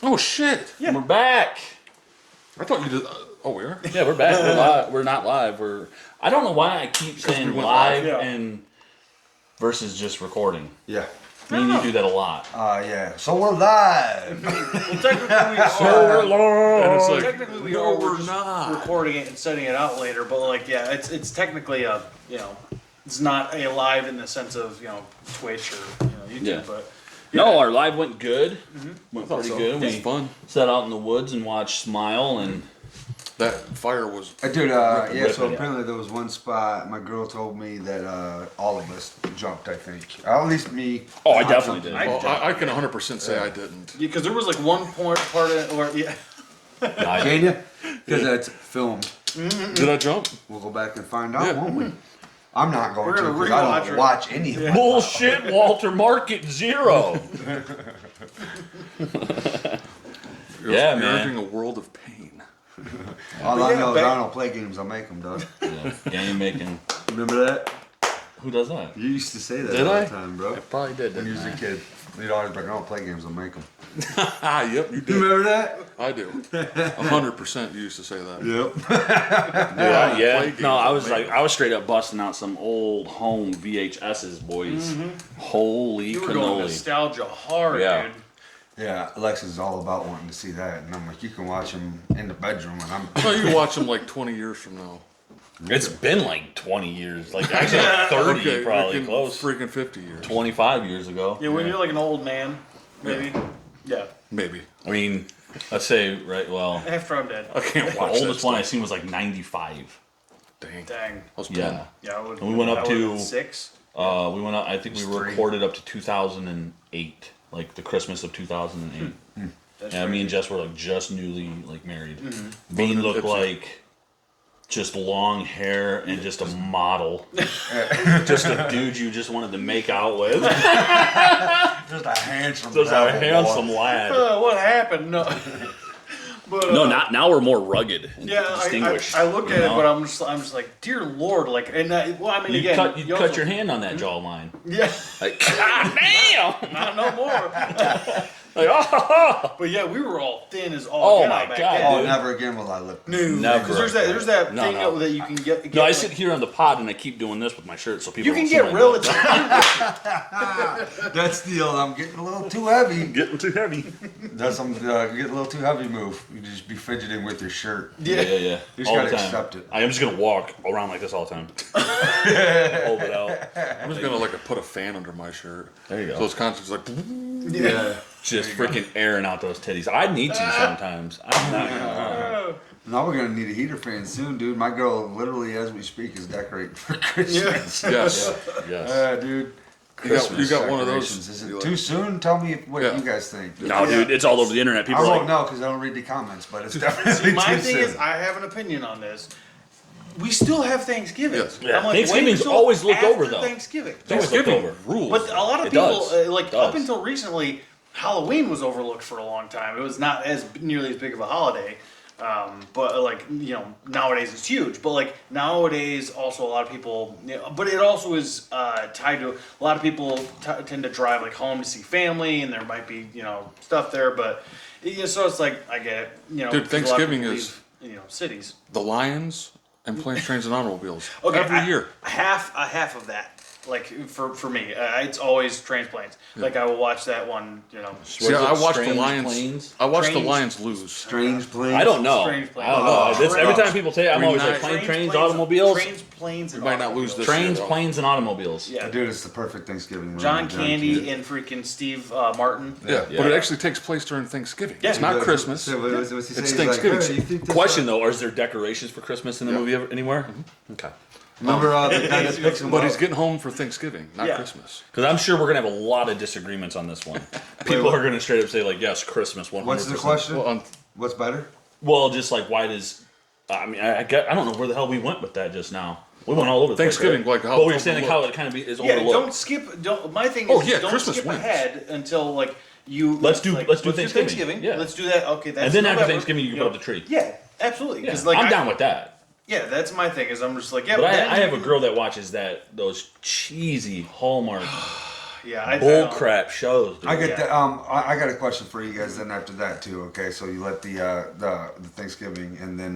Oh shit! Yeah. We're back. I thought you did. Oh, we are. Yeah, we're back. We're live. We're not live. I don't know why I keep saying we went live live. Yeah. and versus just recording. Yeah. Me and you do that a lot. Yeah. So we're live. Well, technically we And it's like, technically we no, are. We're we're just not. recording it and setting it out later. But like, yeah, it's technically a it's not a live in the sense of Twitch or YouTube. Yeah. But No, our live went good. Went thought pretty so. good. It was We fun. sat out in the woods and watched Smile and That fire was. Dude, yeah, so ripping. apparently there was one spot, my girl told me that all of us jumped, I think. At least me. Oh, I definitely did. Oh, I can 100% say I didn't. because there was like one part in it where Can you? Because it's filmed. Did I jump? We'll go back and find out, won't we? I'm not going We're to gonna because I rewatch don't it. watch any of it. Bullshit, Walter. Market 0. You're, Yeah, you're man. entering a world of pain. All I yeah, know is back- I don't play games, I make them, Doug. Yeah, you making. Remember that? Who does that? You used to say that Did all I? the time, bro. Probably did. When you was a kid. You'd always be like, I don't play games, I make them. Ah, yep, you did. Remember that? I do. 100% you used to say that. Yep. Yeah, yeah. play games No, I and was make like, I was straight up busting out some old home VHSs, boys. Holy you were going cannoli! nostalgia hard, Yeah. dude. Yeah, Alexa's all about wanting to see that. And I'm like, you can watch them in the bedroom. And I'm No, you can watch them like 20 years from now. It's been like 20 years, like actually like 30, Okay, probably freaking- close. Freaking 50 years. 25 years ago. Yeah, when you're like an old man, maybe. Yeah. Maybe. I mean, let's say right. Well, After I'm dead. I can't the watch that oldest one I stuff. seen was like 95. Dang. Dang. I was 10. Yeah. Yeah, I would. And we went up I would've to- been 6. We went out. I think we Just three. recorded up to 2008, like the Christmas of 2008. That's Yeah, me crazy. and Jess were like just newly like married. Bean looked Ipsy. like just long hair and just a model, just a dude you just wanted to make out with, just a handsome just a devil, boy. handsome lad. What happened? No. But, No, not now. We're more rugged and Yeah, distinguished. I look you at it, know? but I'm just like, dear Lord, like, and well, I mean, You again, cut you also- cut your hand on that jawline. Yeah, Like, God damn! not no more. Like, oh, But yeah, we were all thin as all. Oh get my out back God, then. Oh, dude. never again will I look. No, Never. because there's that No, thing no. that you can get. no! I like- sit here on the pod and I keep doing this with my shirt so people. You can don't see get my real. butt. That's the I'm getting a little too heavy. Getting too heavy. That's some getting a little too heavy move. You just be fidgeting with your shirt. Yeah, yeah, yeah. You just All gotta the time. accept it. I am just gonna walk around like this all the time. Hold it out. I'm just going to like put a fan under my shirt. There you go. So it's constantly just like. Yeah. Just freaking airing out those titties. I need to sometimes. I'm not gonna lie. Now we're gonna need a heater fan soon, dude. My girl, literally as we speak, is decorating for Christmas. Yes. Yes. Dude. You got one of those. Decorations. Is you it like- too soon? Tell me what Yeah. you guys think. No, dude, it's all over the internet. I People are won't like, know because I don't read the comments, but it's definitely My too thing soon. is, I have an opinion on this. We still have Thanksgiving. Yes. Yeah, I'm like, Thanksgiving's wait until always looked over, after though. Thanksgiving. It's always looked over. rules. But a lot of It people, does. like It does. up until recently, Halloween was overlooked for a long time. It was not as nearly as big of a holiday. But like nowadays it's huge. But like nowadays, also a lot of people. But it also is tied to a lot of people tend to drive like home to see family, and there might be stuff there. But so it's like I get it. Dude, 'cause a lot of Thanksgiving people is- leave, cities. The Lions and Planes, Trains, and Automobiles. Okay, Every year. half of that. Like for me, it's always trains planes. Like I will watch that one. See, I watched the Strange Lions. Planes? I watched the Trains. Lions lose. Strange planes. I don't know. Strange I plane. don't know. Oh, This, every crap. time people say, it, I'm We always might- like trains, automobiles. Trains, planes, and We might not lose automobiles. this Trains, year, though. planes, and automobiles. Yeah. Dude, it's the perfect Thanksgiving. John movie, Candy and freaking Steve Martin. Yeah, Yeah. but it actually takes place during Thanksgiving. Yeah. It's not Yeah. Christmas. So what's he say? It's He's like, Thanksgiving. "Hey, you think this, Question though, is there decorations for Christmas in the Yeah. movie anywhere? Okay. Remember the guy that picks him But up? he's getting home for Thanksgiving, not Yeah. Christmas. Because I'm sure we're gonna have a lot of disagreements on this one. People what? are gonna straight up say like, yes, Christmas, 100%. What's the question? Well, What's better? Well, just like why does? I mean, I don't know where the hell we went with that just now. We went all over the Thanksgiving, place, right? like how But we were it's saying like how it kind of is Yeah, overlooked. don't skip. Don't. My thing is, Oh, yeah, don't Christmas skip wins. ahead until like you. Let's do Thanksgiving. Thanksgiving. Yeah. Let's do that. Okay, that's And then after November, Thanksgiving, you can put up the tree. Yeah, absolutely. Yeah, Because like I'm down with that. Yeah, that's my thing. Is I'm just like yeah. But then I have you a can- girl that watches those cheesy Hallmark Yeah, I Bull don't- crap shows. Dude. I get Yeah. that. I got a question for you guys. Then after that too. Okay, so you let the Thanksgiving and then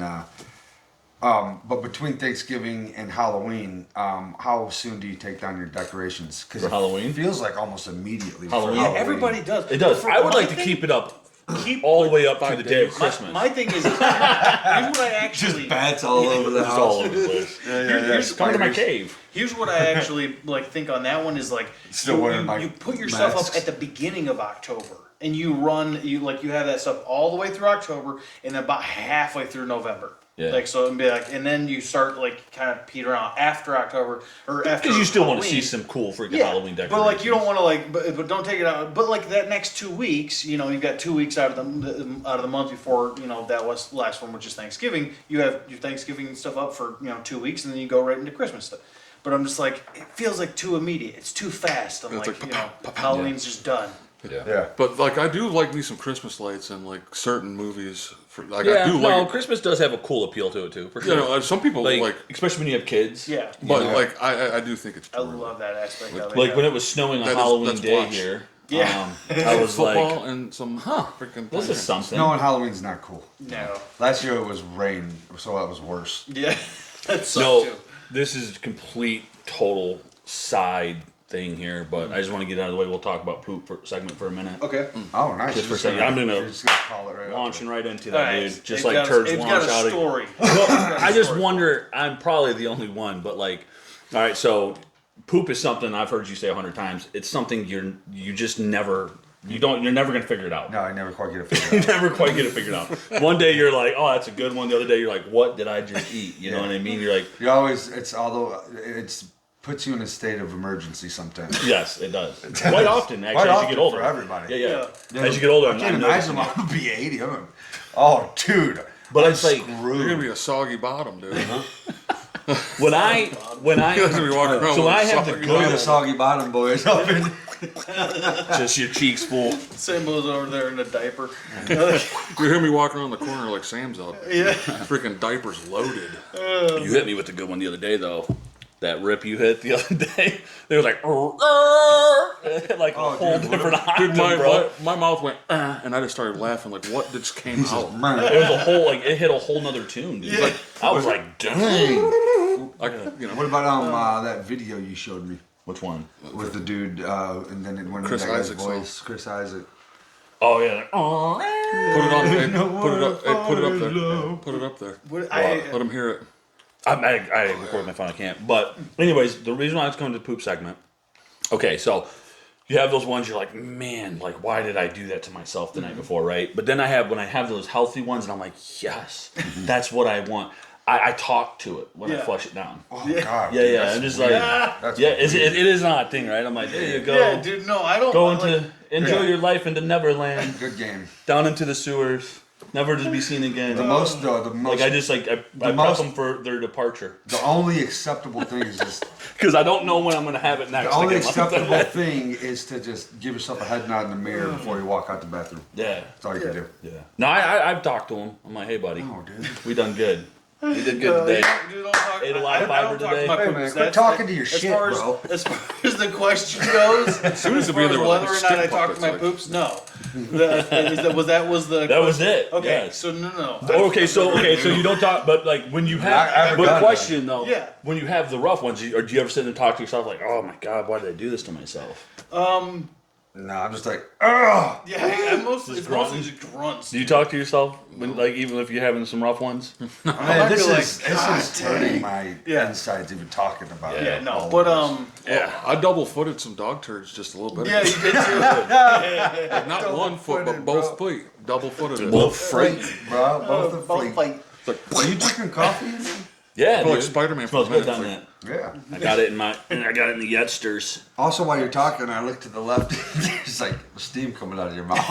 but between Thanksgiving and Halloween, how soon do you take down your decorations? Because For Halloween? it feels like almost immediately. Halloween? For Yeah, Halloween. Everybody does. It does. For I would my like to thing- keep it up keep all the way up to 5 the day of days. Christmas. My thing is, here's what I actually. bats all over the It's house. all over the place. Here's Come to my Spiders. cave. Here's what I actually like think on that one is like Still you, wearing my you put your stuff masks. up at the beginning of October and you have that stuff all the way through October and then about halfway through November. Yeah. Like so it'd be like and then you start like kind of peter out after October or after Because you still want to Halloween. see some cool freaking Yeah, Halloween decorations. but like you don't want to like, but don't take it out. But like that next 2 weeks, you've got 2 weeks out of the month before that was last one, which is Thanksgiving. You have your Thanksgiving stuff up for 2 weeks, and then you go right into Christmas stuff. But I'm just like, it feels like too immediate. It's too fast. I'm It's like, like, Halloween's just done. Yeah. But like I do like me some Christmas lights and like certain movies. I Yeah, do no, like. Christmas does have a cool appeal to it too, for sure. Some people like, especially when you have kids. Yeah, but Yeah. like I do think it's. I love that aspect of it. Like yeah. when it was snowing on That is- Halloween that's day watch. here. Yeah. I was football like, and some freaking. this is something. No, and Halloween's not cool. no, Last year it was rain, so that was worse. yeah, that's No, too. this is complete, total side thing here, but I just want to get it out of the way. We'll talk about poop for segment for a minute. Okay. Oh, nice. Just for a You're second, gonna- I'm gonna you're just gonna call it right up. Launching right into All that, right. dude. Just They've like got turds it's launch got a out of. story. I just wonder. I'm probably the only one, but like, all right. So, poop is something I've heard you say 100 times. It's something you just never. You're never gonna figure it out. No, I never quite get it You figured out. never quite get it figured out. One day you're like, oh, that's a good one. The other day you're like, what did I just eat? You know what I mean? You're like, You always, it's puts you in a state of emergency sometimes. yes, it does. Quite often, actually, Quite as often you get older. for everybody. Yeah. Yeah. As you get older, I can't I'm imagine noticing I'm gonna be 80. Oh, dude. But I'm it's like- You're screwed. gonna be a soggy bottom, dude. When I You're gonna be walking around so with when I a have the soggy Look at the good, soggy bottom boys up in. just your cheeks full. Sambo's over there in a diaper. You hear me walking around the corner like Sam's out. Yeah. Freaking diapers loaded. You hit me with the good one the other day, though. That rip you hit the other day, they was like, it hit like a whole dude, different Dude, octave, bro. my mouth went, and I just started laughing. Like, what just came out? Man. It was a whole it hit a whole nother tune, dude. Like, I was like, dang. Like, What about that video you showed me Which one? with the dude and then it went Chris into that guy's Isaac's voice? Chris Isaac. Oh yeah. put it on. Hey, put it up. Hey, put it up there. Hey, put it up there. Let him hear it. I record my phone. I can't. But anyways, the reason why I was coming to the poop segment. Okay, so you have those ones you're like, man, like why did I do that to myself the night before, right? But then when I have those healthy ones, and I'm like, yes, that's what I want. I talk to it when I Yeah. flush it down. Oh God. Yeah, dude, yeah. that's I'm just weird. like, That's yeah, weird. it is an odd thing, right? I'm like, there you go. Yeah, dude. No, I don't. Go like, into enjoy your life into Neverland, Good game. down into the sewers, never to be seen again. The most like I just I prep most- them for their departure the only acceptable thing is just because I don't know when I'm gonna have it next. the only again, like acceptable that. thing is to just give yourself a head nod in the mirror before you walk out the bathroom. Yeah, That's all you can do. yeah. No, I've talked to him. I'm like, hey, buddy, Oh, dude. we done good. We did good today. Dude, don't talk, Ate a lot of I fiber don't talk today. to my Hey, poops. man, quit That's- talking to your as shit, far as, bro. As far as the question goes, as soon as far the as beer whether was or like not I stick talk to my puppets, poops, no. That was the. That was it. Okay, yes. so no. Okay, so you don't talk, but like when you I have, haven't but done question though, Yeah. when you have the rough ones, or do you ever sit there and talk to yourself like, oh my god, why did I do this to myself? No, I'm just like, ugh. Yeah, I mostly it's grunting? mostly just grunts. Do you talk to yourself when, like, even if you're having some rough ones? Man, I'd this be like, is God turning my Yeah. insides even talking about it. Yeah, no, all but of this. Yeah, I double footed some dog turds just a little bit. yeah, ago. you did too. Like, not one foot, but double-footed, both bro. feet. Double footed it. Both Fleet, bro. Both the Both fleet. fight. Are you drinking coffee? in there? Yeah, feel like dude. Spider-Man Smells for good a down minute. that. Yeah. I got it in the Yetsters. Also, while you're talking, I look to the left. There's like steam coming out of your mouth.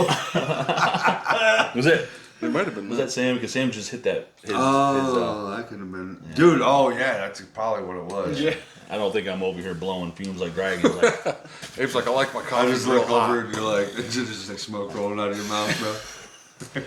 Was it? It might have been Was that Sam? Because Sam just hit that. That could have been. Dude, oh yeah, that's probably what it was. Yeah. I don't think I'm over here blowing fumes like dragons. Like, Abe's like, I like my I coffee just real look hot. over and you're like, it's just like smoke rolling out of your mouth, bro.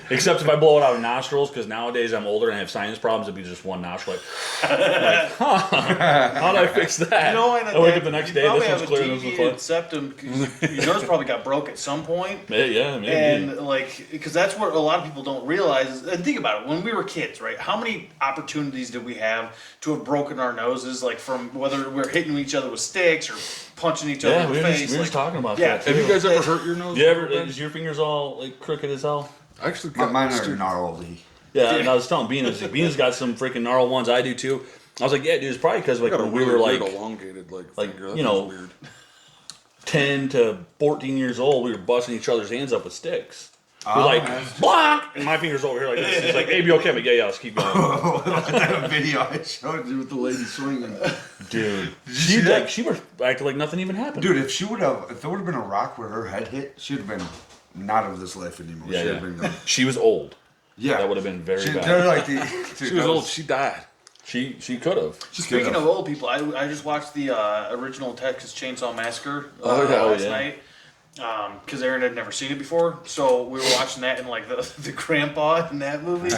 Except if I blow it out of nostrils, because nowadays I'm older and I have sinus problems, it'd be just one nostril. Like, how do I fix that? You know, I wake up the next day, this one's clear, this one's clear. septum. 'Cause yours probably got broke at some point. Yeah, maybe. And like, because that's what a lot of people don't realize. And think about it: when we were kids, right? How many opportunities did we have to have broken our noses? Like from whether we're hitting each other with sticks or punching each other Yeah, in we the were face. just, we were just talking about yeah. that. Have Too. you guys ever hurt your nose? You ever, is your fingers all like crooked as hell? I actually got Mine are gnarly. Yeah, and I was telling Beans, Beans got some freaking gnarled ones. I do too. I was like, yeah, dude, it's probably because like got a when we really were like weird elongated like finger. That you know, was weird. 10 to 14 years old, we were busting each other's hands up with sticks. We're Oh, like, nice. blank! And my finger's over here like this. He's like, hey, be okay? I'm like, yeah, let's keep going. That video I showed you with the lady swinging. Dude. see that? She was acting like nothing even happened. Dude, if there would have been a rock where her head hit, she'd have been not of this life anymore. Yeah, She'd yeah. have been gone. She was old. Yeah. That would have been very bad. They're like the, She was old. She died. She could have. Speaking of old people, I just watched the original Texas Chainsaw Massacre Oh, last yeah. night because Aaron had never seen it before. So we were watching that and like the grandpa in that movie,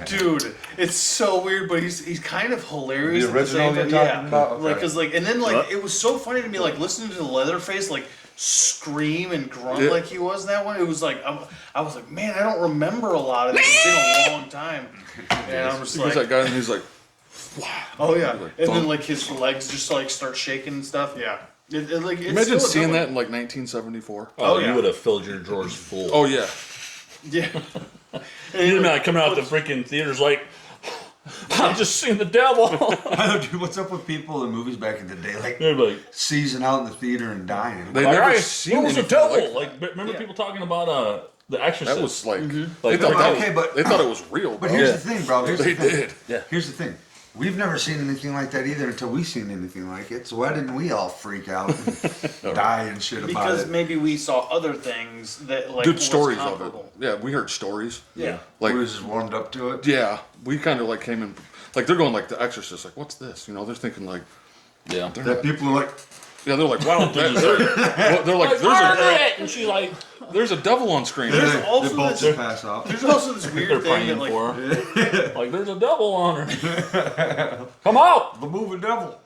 dude, it's so weird, but he's kind of hilarious. The at the original same you're time. talking about? Okay. Like, cause like, and then like What? it was so funny to me, like listening to the Leatherface like scream and grunt Yeah. like he was in that one. It was like I was like, man, I don't remember a lot of it. It's been a long time, and I'm just There's like. that guy and he's like, Oh yeah, Like, and then thump. like his legs just like start shaking and stuff. Yeah, like it's imagine still a seeing good that one. in like 1974. Oh, yeah. you would have filled your drawers full. Oh yeah. Yeah, You'd have been like coming out the freaking theaters like, I'm just seeing the devil. Dude, what's up with people in movies back in the day, like They'd be like, seizing out in the theater and dying? They like, never "Hey, seen what was the anything devil? like Like, remember Yeah. people talking about The Exorcist? That was like, Like, they, thought like, that okay, was, but- they thought it was real. But bro. here's Yeah. the thing, bro. Here's They the thing. did. Yeah. Here's the thing. We've never seen anything like that either until we've seen anything like it. So why didn't we all freak out and die and shit about because it? maybe we saw other things that like Dude, was stories of it. comparable. Yeah, we heard stories. Yeah, Like, we was just warmed up to it. yeah, we kind of like came in, like they're going like The Exorcist. Like, what's this? You know, they're thinking like, yeah. they're That not, people are like, yeah, they're like, wow, they're like, Like, Margaret! And she's like, there's a devil on screen. There's also they both this- just pass out. There's also this they're weird thing praying that like for her. Like, there's a devil on her. Come out! The moving devil.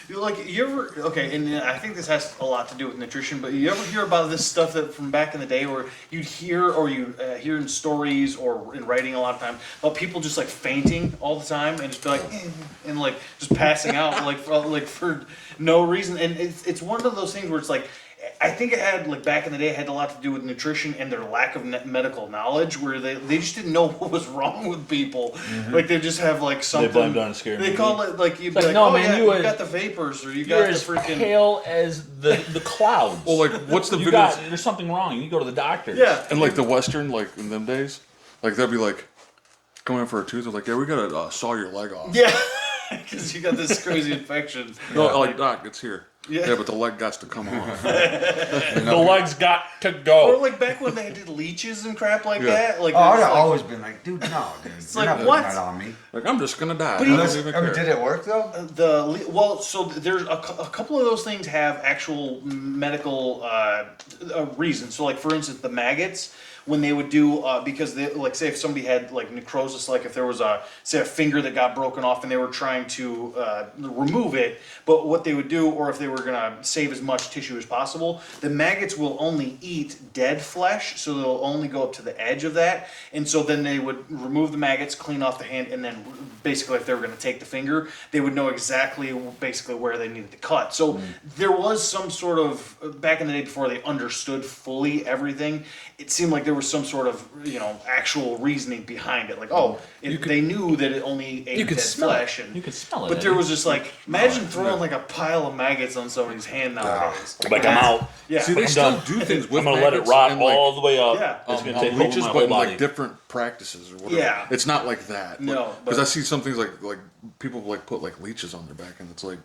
you ever okay, and I think this has a lot to do with nutrition. But you ever hear about this stuff that from back in the day, where you'd hear or you hear in stories or in writing a lot of times about people just like fainting all the time and just be like and like just passing out like for no reason. And it's one of those things where it's like. I think it had, like, back in the day, it had a lot to do with nutrition and their lack of medical knowledge, where they just didn't know what was wrong with people. Like, they just have, like, something. blamed it on a scary They movie. call it, like, you'd be Like, like, no, oh, man, yeah, you you are- got the vapors, or you You're got the as freaking. pale as the clouds. Well, like, what's the you videos? got, there's something wrong. You need to go to the doctor. Yeah. And like the Western, like in them days, like they'll be like, going in for a tooth. They're like, yeah, we gotta saw your leg off. Yeah. Because you got this crazy infection. No, like doc, it's here. Yeah. Yeah, but the leg got to come off. The legs got to Or, go. like, back when they did leeches and crap like Yeah. that. Like, Oh, it's I'd have like- always been like, dude, no, dude. You're like, not what? putting that on me. Like, I'm just gonna die. But I he- don't even care. Did it work though? So there's a couple of those things have actual medical reasons. So like for instance, the maggots, when they would do because they, like say if somebody had like necrosis, like if there was a finger that got broken off and they were trying to remove it, but what they would do, or if they were gonna save as much tissue as possible, the maggots will only eat dead flesh, so they'll only go up to the edge of that, and so then they would remove the maggots, clean off the hand, and then basically if they were gonna take the finger, they would know exactly basically where they needed to cut. So there was some sort of back in the day before they understood fully everything. It seemed like there was some sort of actual reasoning behind it. Like they knew that it only ate could dead smell flesh, and You could smell it. but there was just like imagine throwing like a pile of maggots on somebody's hand nowadays. like, I'm out. Yeah. See, they I'm still done. do things with I'm gonna let it maggots rot and, like, all the way up. Yeah. It's gonna take over leeches, my but whole in body. like different practices or whatever. Yeah. It's not like that. No, because but- I see some things like people like put like leeches on their back and it's like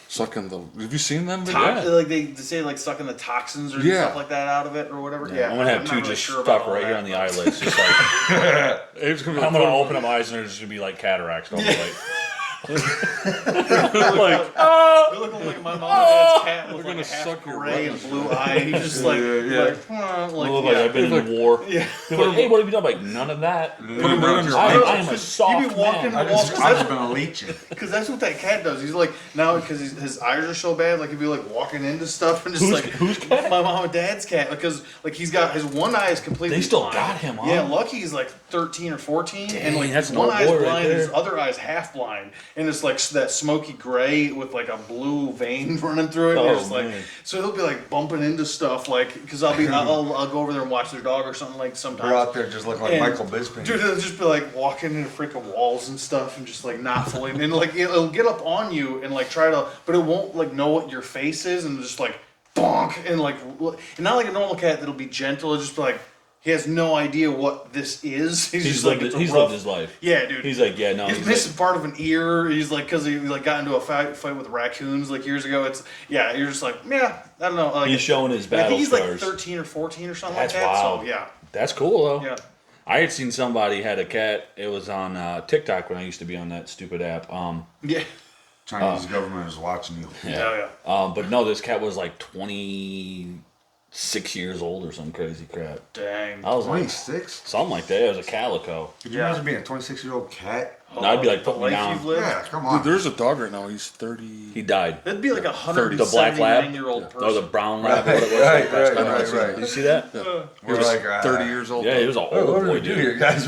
sucking the. Have you seen them? Like they say like sucking the toxins or Yeah. stuff like that out of it or whatever. Yeah, I'm gonna have not two really just sure about stuck all right here that, on the but- eyelids. Just like It's gonna be I'm like, gonna open up my eyes and there's just gonna be like cataracts going. Like, like, They look like my mom and dad's cat with They're like gonna a half suck your gray butt. and blue eye. He's just like, I look like yeah. I've been in the war. Yeah. They're like, hey, what have you done? I'm like, none of that. Put them right on your I ankles. am a soft You be walking man. the walls I'm just gonna leech it. because that's what that cat does. He's like now because his eyes are so bad, like he'd be like walking into stuff and just Whose cat? my mom and dad's cat because like he's got his one eye is completely. They still blind. got him, huh? Yeah, Lucky's like 13 or 14, and like that's an one old eye's boy right blind, and his there. other eye's half blind, and it's like that smoky gray with like a blue vein running through it. And Oh, you're just like, man. so he'll be like bumping into stuff, like because I'll go over there and watch their dog or something like sometimes. We're out there just looking like And, Michael Bisping. Dude, it'll just be like walking into freaking walls and stuff and just like not fully, and like it'll get up on you and like try to, but it won't like know what your face is and just like bonk and like, and not like a normal cat that'll be gentle. It'll just be like, he has no idea what this is. He's just like, it's a He's rough- lived his life. Yeah, dude. He's like, yeah, no. He's He's missing like, part of an ear. He's like, because he like got into a fight with raccoons like years ago. It's you're just like, yeah, I don't know. Like, he's showing his I battle think he's like scars. 13 or 14 or something That's like that. wild. So yeah, That's cool though. yeah. I had seen somebody had a cat. It was on TikTok when I used to be on that stupid app. Yeah. Chinese government is watching you. Yeah. But no, this cat was like 26 years old or some crazy crap. Dang. I was like, 26? something like that. It was a calico. Could you Yeah. imagine being a 26-year-old cat? And I'd be like, the put me life down. you've lived. Yeah, come on. Dude, there's a dog right now. He's 30. He died. That'd be like a The black lab. 179-year-old person. Or the brown lab. Right, What it was. right, That's right, kinda right, what- right. Did you see that? He was like, 30 years old. Yeah, he was an old What do boy, we do dude. here, guys?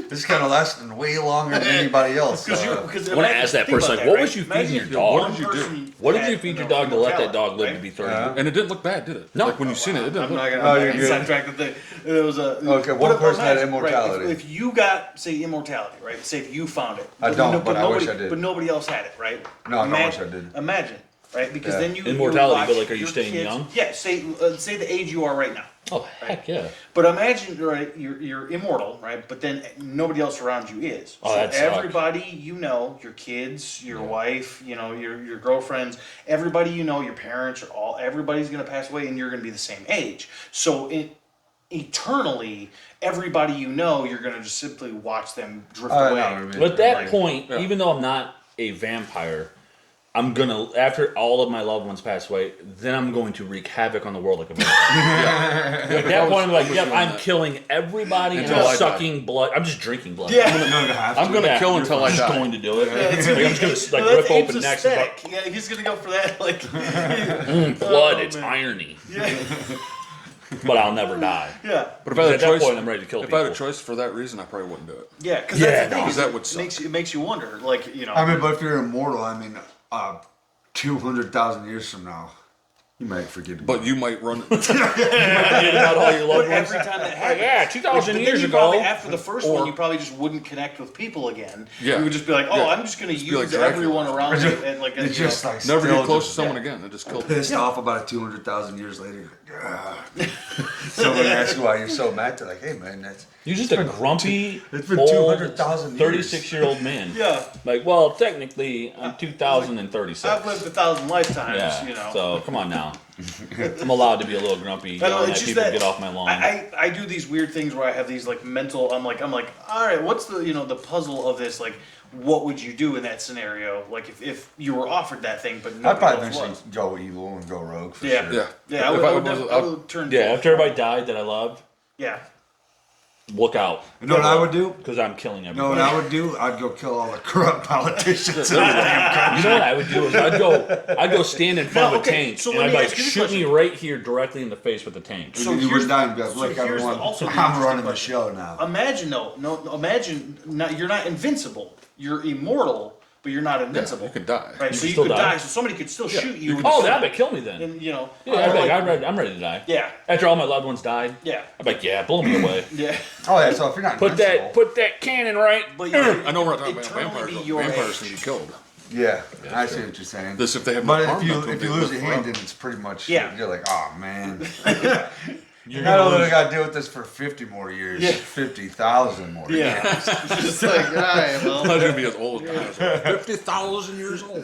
This kind of lasting way longer than anybody else. Because I want to ask that person, like, what was you feeding your dog? What did you do? What did you feed your dog to let that dog live to be 30? Yeah. And it didn't look bad, did it? No. Like when you seen it, it didn't I'm look not bad. gonna, you're good. sidetrack the thing. It was a Okay, one but person had imagine, immortality. Right, if you got say immortality, right? Say if you found it, I don't, but I wish nobody, I did. But nobody else had it, right? No, I wish I did. Imagine, right? Because Yeah. then you Immortality, watch but, like, are you your staying kids- young? Yeah. Say the age you are right now. Oh, heck yeah. But imagine, right? You're immortal, right? But then nobody else around you is. Oh, that sucks. everybody you know, your kids, your wife, your girlfriends, everybody you know, your parents, everybody's gonna pass away, and you're gonna be the same age. So eternally, everybody you know, you're gonna just simply watch them drift I know away. what you mean. But at that Like, point, even though I'm not a vampire, I'm gonna, after all of my loved ones pass away, then I'm going to wreak havoc on the world like a vampire. At that point, I'm like, yep, I'm killing everybody and Until I I'm die. sucking blood. I'm just drinking blood. Yeah. I'm gonna kill until I'm I just die. going to do it. It's Like, gonna I'm just gonna well, like that's rip open Abe's necks and aesthetic. Yeah, he's gonna go for that. Like, blood. Oh, It's man. irony, yeah, but I'll never die. yeah. But if I had a At that choice, point, I'm ready to kill if I had a people. choice for that reason, I probably wouldn't do it. Yeah, because Yeah, that's the thing. no, is that it would suck. makes you wonder, like I mean, but if you're immortal, 200,000 years from now, you might forget about But you might run. Forget about all your loved but ones. every time that happens, Yeah, 2,000 then years you ago. probably, after the first Or- one, you probably just wouldn't connect with people again. Yeah. You would just be like, oh, Yeah. I'm just going to be use like Dracula. everyone around me and like It's just like Never still get close to just someone again. It just killed. pissed off about it 200,000 years later. Somebody asks you why you're so mad. They're like, hey man, that's You're just a grumpy, it's been old, 200,000 years. 36-year-old man. yeah. Like, well, technically, I'm 2036. I've lived 1,000 lifetimes, Yeah. So come on now. I'm allowed to be a little grumpy. I know, Yelling it's at just people that get off my lawn. I do these weird things where I have these like mental. I'm like, all right, what's the the puzzle of this? Like, what would you do in that scenario? Like, if you were offered that thing, but I'd nobody probably else eventually was. go evil and go rogue for Yeah. sure. Yeah. Yeah, I If would turn. yeah, after everybody died that I loved, Yeah. look out. You know what I would do? Because I'm killing You know everybody. what I would do? I'd go kill all the corrupt politicians in the damn country. You know what I would do is I'd go stand in front Now, of a okay, tank so and let I'd me like ask you this shoot me question. right here directly in the face with the tank. So you here's- would die and be like, so look, here's everyone, also the I'm interesting running the question. show now. Imagine imagine you're not invincible. You're immortal, but you're not invincible. you could die. Right. You so can you still could die. die. So somebody could still shoot you. Oh, that'd kill me then. And Yeah, or I'd be like- like, I'm ready to die. yeah, After all my loved ones died, yeah, I'd be like, yeah, blow me away. yeah. Oh yeah, so if you're not Put invincible, put that cannon right. But you're, I know we're not talking about eternally vampires. be your Vampires age. can get killed. yeah, I see what you're saying. This if they have. But no harm if you done to them, if they you lose live your hand, forever. then it's pretty much Yeah. you're like, oh man, You're not gonna only lose. got to deal with this for 50 more years, Yeah. 50,000 more years. Yeah. It's just like, all right, I'm well. not gonna be as old as 50,000 years old.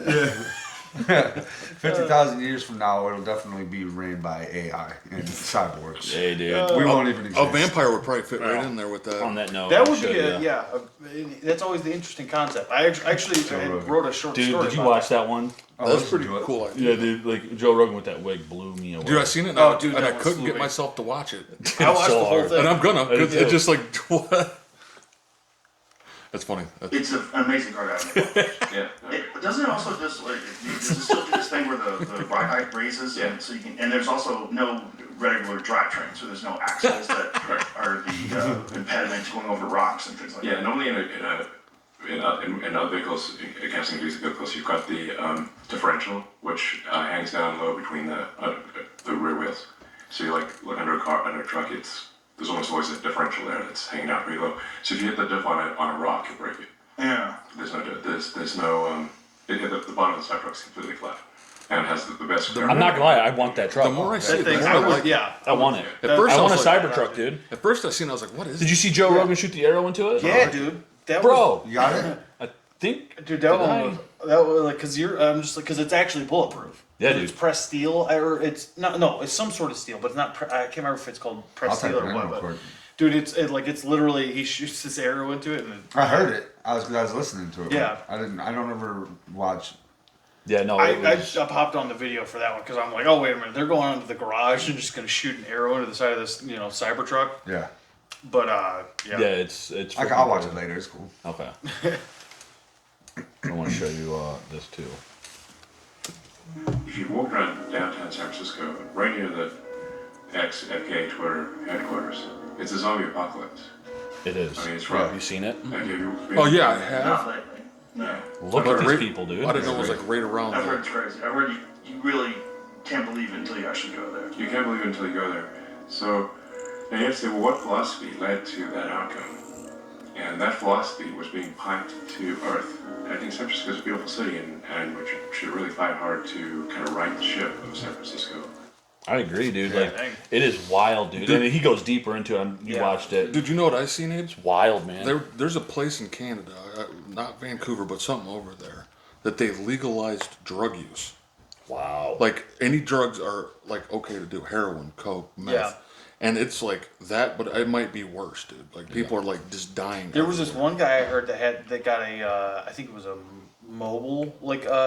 50,000 years from now, it'll definitely be ran by AI and cyborgs. Hey, dude. We won't even exist. A vampire would probably fit right in there with that. On that note, That I would should, be that's always the interesting concept. I actually wrote a short Dude, story. did you about watch that one? Oh, That's let's pretty do it. cool idea. Yeah, dude. Like Joe Rogan with that wig blew me away. Dude, I seen it. Oh, dude, and that I one couldn't slew get me. myself to watch it, I watched so the whole hard. thing. and I'm gonna. I do 'Cause it's too. just like what? That's funny. It's an amazing car to have. Yeah. Doesn't it also just like does it still do this thing where the ride height raises? Yeah. And so you can, and there's also no regular drivetrain, so there's no axles that are the impediment to going over rocks and things like Yeah, that. normally in other vehicles, in casting induced vehicles, you've got the differential, which hangs down low between the rear wheels. So you look under a car, under a truck, there's almost always a differential there that's hanging out pretty low. So if you hit the diff on a rock, you'll break it. Yeah. There's no the bottom of the side truck's completely flat, and it has the best. I'm not gonna lie, I want that truck. The more I see That it, thing, the more I I was, like. yeah. I want it. At first, I want a was like, Cybertruck, dude. At first, I seen, it, I was like, "What is?" Did you see Joe Rogan shoot the arrow into it? Yeah, dude. That Bro, You got it? I think. Dude, that Did one I? was like because I'm just like because it's actually bulletproof. Yeah, It's dude. pressed steel or it's not. No, it's some sort of steel, but it's not. I can't remember if it's called I'll pressed type steel it or in what. real But quick. dude, it's literally he shoots this arrow into it and I heard it. I was listening to it. Yeah. I don't ever watch. Yeah, no. I It was, popped on the video for that one because I'm like, oh wait a minute, they're going into the garage and just gonna shoot an arrow into the side of this Cybertruck. Yeah. But yeah, it's. I'll watch it later. It's cool. Okay. I want to show you this too. If you walk around downtown San Francisco, right near the FKA Twitter headquarters, it's a zombie apocalypse. It is. I mean, it's Have rough. you seen it? Have you been- Oh yeah, I have. Not lately. No. Look But at these right- people, dude. I didn't know it was like right around I've heard there. it's crazy. I've heard you really can't believe it until you actually go there. You can't believe it until you go there. So, now you have to say, well, what philosophy led to that outcome? And that philosophy was being piped to Earth. I think San Francisco is a beautiful city, and we should really fight hard to kind of right the ship of San Francisco. I agree, dude. Yeah, Like, dang. it is wild, dude. I mean, he goes deeper into it. You Yeah. watched it. Did you know what I seen, Abe? It's wild, man. There's a place in Canada, not Vancouver, but something over there, that they legalized drug use. Wow. Like any drugs are like okay to do, heroin, coke, meth, Yeah. and it's like that, but it might be worse, dude. Like people are like just dying. there was this everywhere. one guy I heard that got a I think it was a mobile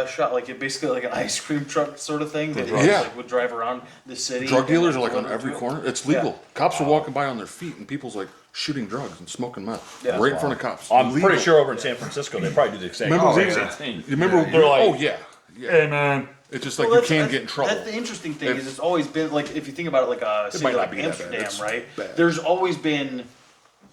shot, like it basically like an ice cream truck sort of thing that Yeah. like, would drive around the city. Drug and, dealers are like on deliver every to it. corner. It's legal. Yeah. Cops are walking by on their feet, and people's like shooting drugs and smoking meth Yeah. right in front of cops. I'm Legal. pretty sure over in San Francisco they probably do the same, Remember- same yeah. thing. You remember? Yeah, they're like, oh yeah, yeah. Hey, man. It's just like Well, you can get in trouble. That's the interesting thing If- is it's always been like if you think about it like a city might not like be that bad. Amsterdam, It's right? bad. There's always been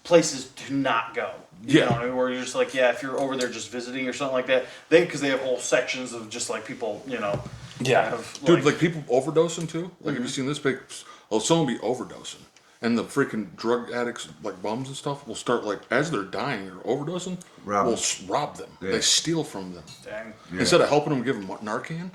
places to not go. You Yeah. know what I mean? Where you're just like, yeah, if you're over there just visiting or something like that, because they have whole sections of just like people, Yeah. kind of, Dude, like people overdosing too. Like, have you seen this big? Oh, someone be overdosing, and the freaking drug addicts, like bums and stuff, will start like as they're dying or overdosing, Rob will them. rob them. Yeah. They steal from them dang. instead of helping them, give them Narcan.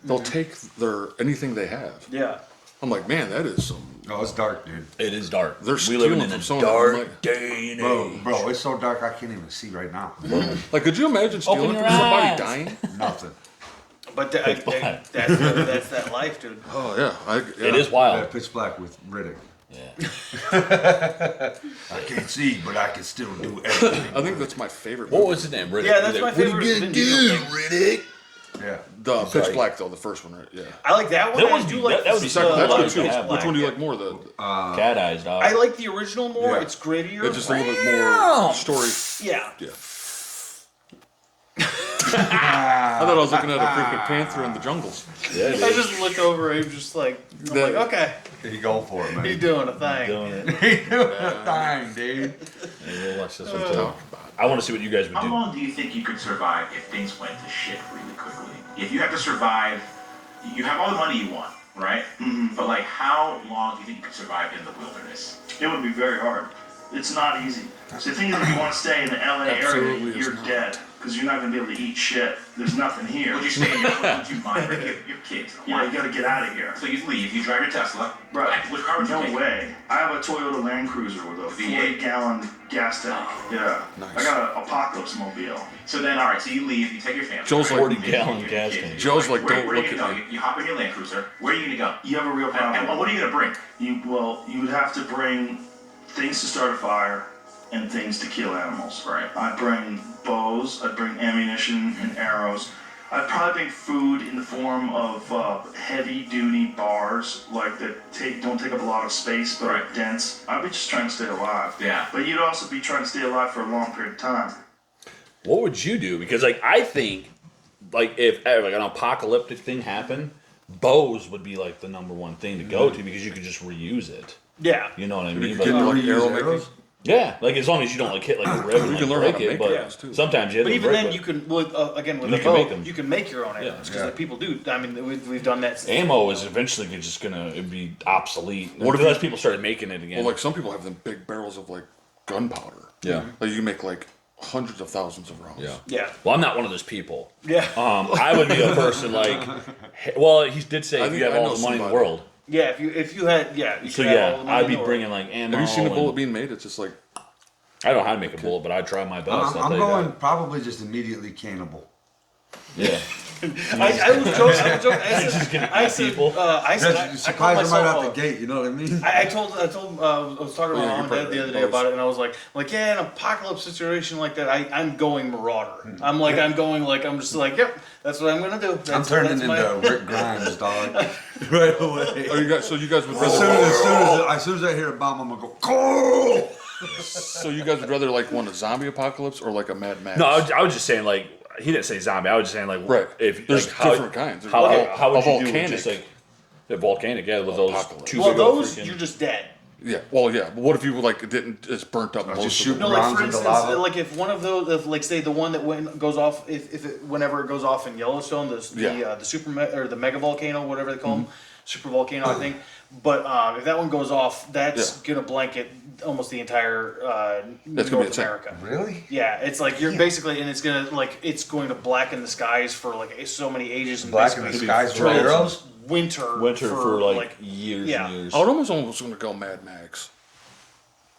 They'll take their anything they have. Yeah. I'm like, man, that is some. No, it's dark, dude. It is dark. They're we live stealing in from a someone. dark I'm like- day and Bro, age. bro, it's so dark I can't even see right now. Like, could you imagine stealing your from somebody eyes. dying? Nothing. But black. that's that life, dude. Oh yeah, It is Yeah, wild. Pitch Black with Riddick. Yeah. I can't see, but I can still do everything. I think that's my favorite. What movie. was his name? Riddick. Yeah, that's Riddick. my What are favorite you Vin gonna Diesel do, thing. Riddick? Yeah. The Pitch like- Black though, the first one, right? Yeah. I like that one. That I would do be- like that would be the second- That's like good too. Pitch Which one do you like more? The Cat eyes, dog. I like the original more. Yeah. It's grittier. it's just a little bit more story. Yeah. Yeah. I thought I was looking at a freaking panther in the jungles. Yeah, I dude. just looked over and just like, I'm like, okay, You go for it, man. he's doing a thing. Doing it. He doing a thing, dude. Yeah, we'll watch this one too. I want to see what you guys would How do. long do you think you could survive if things went to shit really quickly? If you have to survive, you have all the money you want, right? But like, how long do you think you could survive in the wilderness? It would be very hard. It's not easy. So the thing is, if you want to stay in the LA Absolutely area, is you're not. dead because you're not going to be able to eat shit. There's nothing here. Would you stay in your, would you mind bringing your kids? Yeah, you got to get out of here. So you leave, you drive your Tesla. Right. Which car would you No take? way. I have a Toyota Land Cruiser with a V8. 40-gallon gas tank. Yeah. Nice. I got an Apocalypse mobile. So then, all right, so you leave, you take your family. Joe's right? like- 40-gallon Your gas kids. tank. Joe's like, Where don't are you look gonna at go? me. You hop in your Land Cruiser. Where are you gonna go? You have a real problem. And what are you gonna bring? You would have to bring things to start a fire and things to kill animals. Right. I'd bring bows. I'd bring ammunition and arrows. I'd probably bring food in the form of heavy-duty bars, like that don't take up a lot of space but are Right. dense. I'd be just trying to stay alive. Yeah. But you'd also be trying to stay alive for a long period of time. What would you do? Because like I think, like if like an apocalyptic thing happened, bows would be like the number one thing to go to because you could just reuse it. Yeah. You know what I You mean? could get But, like reuse arrow arrows? making. yeah, like as long as you don't like hit like a rib and You like, can learn how break to it, make but arrows, too. sometimes you have But to even break then, it. you can again with You a can bow, make 'em. you can make your own arrows because Yeah. like people do. I mean, we've done that. Ammo is eventually just gonna it'd be obsolete What if unless you- people started making it again. Well, like some people have them big barrels of like gunpowder. Yeah. Like you can make like hundreds of thousands of rounds. yeah. Yeah. Well, I'm not one of those people. Yeah. I would be a person like, well, he did say I if think you have I all know the money in the somebody. world. Yeah. If you had you So could have all yeah, the money I'd in be the world. bringing like ammo. Have you seen a bullet and- being made? It's just like I don't know how to make a bullet, but I'd try my best. I'll I'm tell you going that. probably just immediately cannibal. Yeah. I was joking. I said, people. I said, I called Supplies are right myself out the gate, you know what I mean? I told I was talking to my Yeah, mom and you're dad the other day probably about it, and I was like, yeah, in an apocalypse situation like that, I'm going Marauder. Hmm. I'm just like, yep, that's what I'm gonna do. I'm That's, turning that's into Rick Grimes, dog. right away. oh, you guys. So you guys would As rather. soon as I hear a bomb, I'm gonna go. Cool! So you guys would rather like want a zombie apocalypse or like a Mad Max? No, I was just saying like he didn't say zombie. I was just saying like Right. if There's like, how, different kinds. There's How, vol- how would a you do with volcanic. just like the volcanic? Yeah, with those Apocalypse. two well, big old those freaking- you're just dead. Yeah. Well, yeah. But what if you like didn't? It's burnt up most just of shoot it. No, like Rounds for into instance, lava? like if one of those, if, like say the one that goes off, whenever it goes off in Yellowstone, the super or the mega volcano, whatever they call them, super volcano, I think. But if that one goes off, that's gonna blanket almost the entire That's gonna be North a America. Really? Yeah, it's like you're basically, and it's going to blacken the skies for like so many ages and Blacken the basically skies for throw arrows? Winter for like years yeah. and years. I would almost gonna go Mad Max.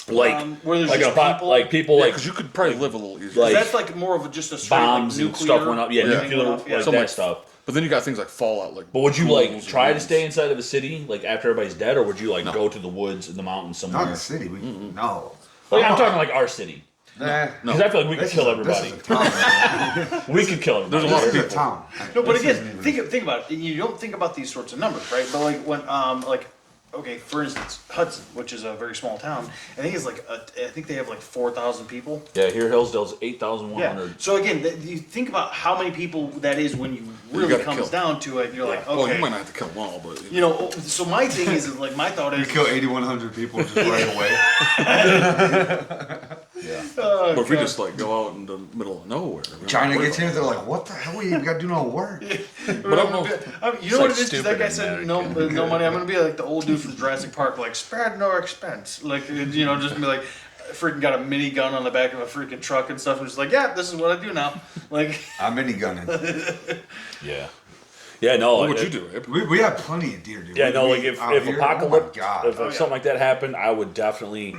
Like where there's like just people, like people Yeah, like because you could probably live a little easier. like- that's like more of just a straight bombs like, and stuff went up. Yeah, Yeah. nuclear Went off, yeah. like Something that like- stuff. But then you got things like Fallout, like. But would you pools like and try to woods. stay inside of the city, like after everybody's dead, or would you like go to the woods in the mountains Not somewhere? the city. No. Like, I'm talking like our city, Nah. because I feel like we could This kill is a- this everybody. is a town, man. We could kill everybody. There's a lot This of is a people. town. No, but This again, isn't even- think about it. You don't think about these sorts of numbers, right? But like when okay, for instance, Hudson, which is a very small town, I think it's like I think they have like 4,000 people. Yeah, here Hillsdale's 8,100. So again, you think about how many people that is when you really gotta comes kill. down to it. You're like, okay, Well, you might not have to kill them all, but you know. So my thing is like my thought You is, kill 8,100 people just right away. Yeah. but if we just like go out in the middle of nowhere, we don't China worry gets about here, they're like, what the hell? We even got to do no work. but you know like what it is? 'Cause stupid that guy said no money. I'm gonna be like the old dude from Jurassic Park, like spared no expense. Like you know, just be like, freaking got a minigun on the back of a freaking truck and stuff, and just like, yeah, this is what I do now. Like, I'm minigunning. Yeah. Yeah, no. What like, would you do, Abe? We have plenty of deer, dude. Yeah, no, We like if out here, apocalypse, oh my God. if something like that happened, I would definitely,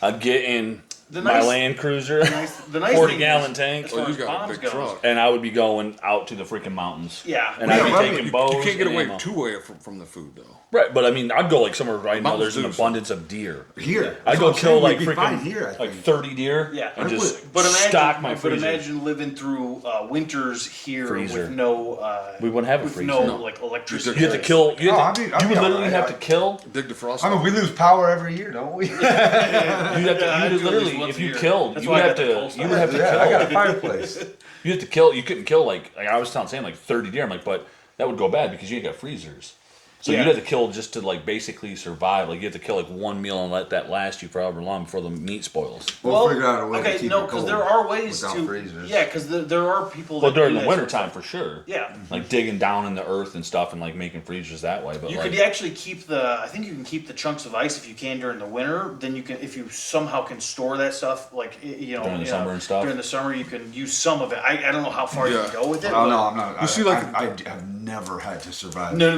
I'd get in The my nice- Land Cruiser, the nice 40-gallon thing is, tank, as far Oh, you as got a bombs big goes, truck. and I would be going out to the freaking mountains. Yeah. And Yeah, I'd be right. taking bows. You can't get and away ammo. too away from the food though. Right, but I mean, I'd go like somewhere right now. Mountains There's an do, so- abundance of deer. Here. I'd That's go what I'm kill saying, like we'd be fine freaking here, I like think. 30 deer. Yeah. and just But imagine, stock my but freezer. imagine living through winters here Freezer. with no. We wouldn't have a with freezer. no No. like electricity. You have to kill. You, No, have to, I'd be- I'd you be would literally alright. have to kill. Dig defrost. I mean, we lose power every year, don't we? You have to. Yeah, I You do would at least literally, once if a you year. killed, That's you why would I have got the to. coal You would have to Yeah, I got a kill. fireplace. You have to kill. You couldn't kill like I was saying like 30 deer. I'm like, but that would go bad because you ain't got freezers. So Yeah. you'd have to kill just to like basically survive. Like you have to kill like one meal and let that last you for however long before the meat spoils. We'll figure out a way to okay, keep no, it because cold there are ways without to. freezers. Yeah, because there are people. Well, that during do the that sort of wintertime stuff. for sure. Yeah. Like digging down in the earth and stuff and like making freezers that way. But You like, could actually keep the. I think you can keep the chunks of ice if you can during the winter. Then you can, if you somehow can store that stuff, like During the summer and stuff? During the summer, you can use some of it. I don't know how far you Yeah. can go with it. Oh but- no, I'm not. You see, like- I have never had to survive. No.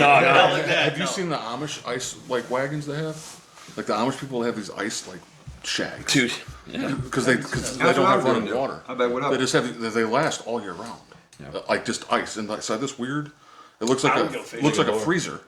Like Not that. like that, Have you no. seen the Amish ice like wagons they have? Like the Amish people have these ice like shacks. dude, Because they That's don't what I have was running gonna do. water. I bet what up. They just have they last all year round. Like just ice and like so this weird. It looks like I would go fishing. looks like a freezer.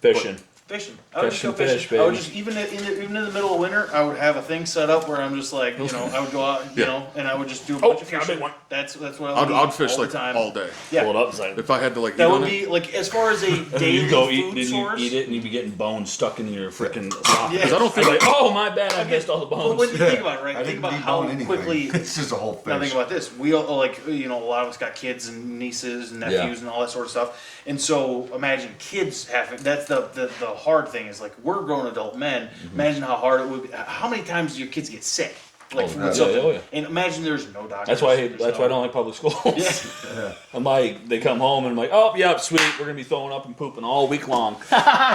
fishing. Fishing. I would just go Fish, fishing. I would baby. just even in the middle of winter, I would have a thing set up where I'm just like I would go out Yeah. and I would just do a Oh, bunch of got a fishing. big one. That's what I would I'd do fish all like the time. all day. Yeah. Pull it up, it's like If I had to like That eat would on be it. like as far as a daily you go food eat, then you source. eat it, and you be getting bones stuck in your freaking sock. Yeah. 'Cause I don't think I'm like, oh my bad, I missed all the But when bones. you think about it, right? I Think didn't about eat how bone anything. quickly. It's just a whole fish. Now think about this. We all like a lot of us got kids and nieces and nephews and all that sort of stuff. And so imagine kids having. That's the hard thing is like we're grown adult men. Imagine how hard it would be. How many times do your kids get sick? Like Oh, from yeah, something. oh, yeah. And imagine there's no doctor. That's why I don't like public schools. Yeah. I'm like, they come home and I'm like, oh, yeah, sweet, we're gonna be throwing up and pooping all week long.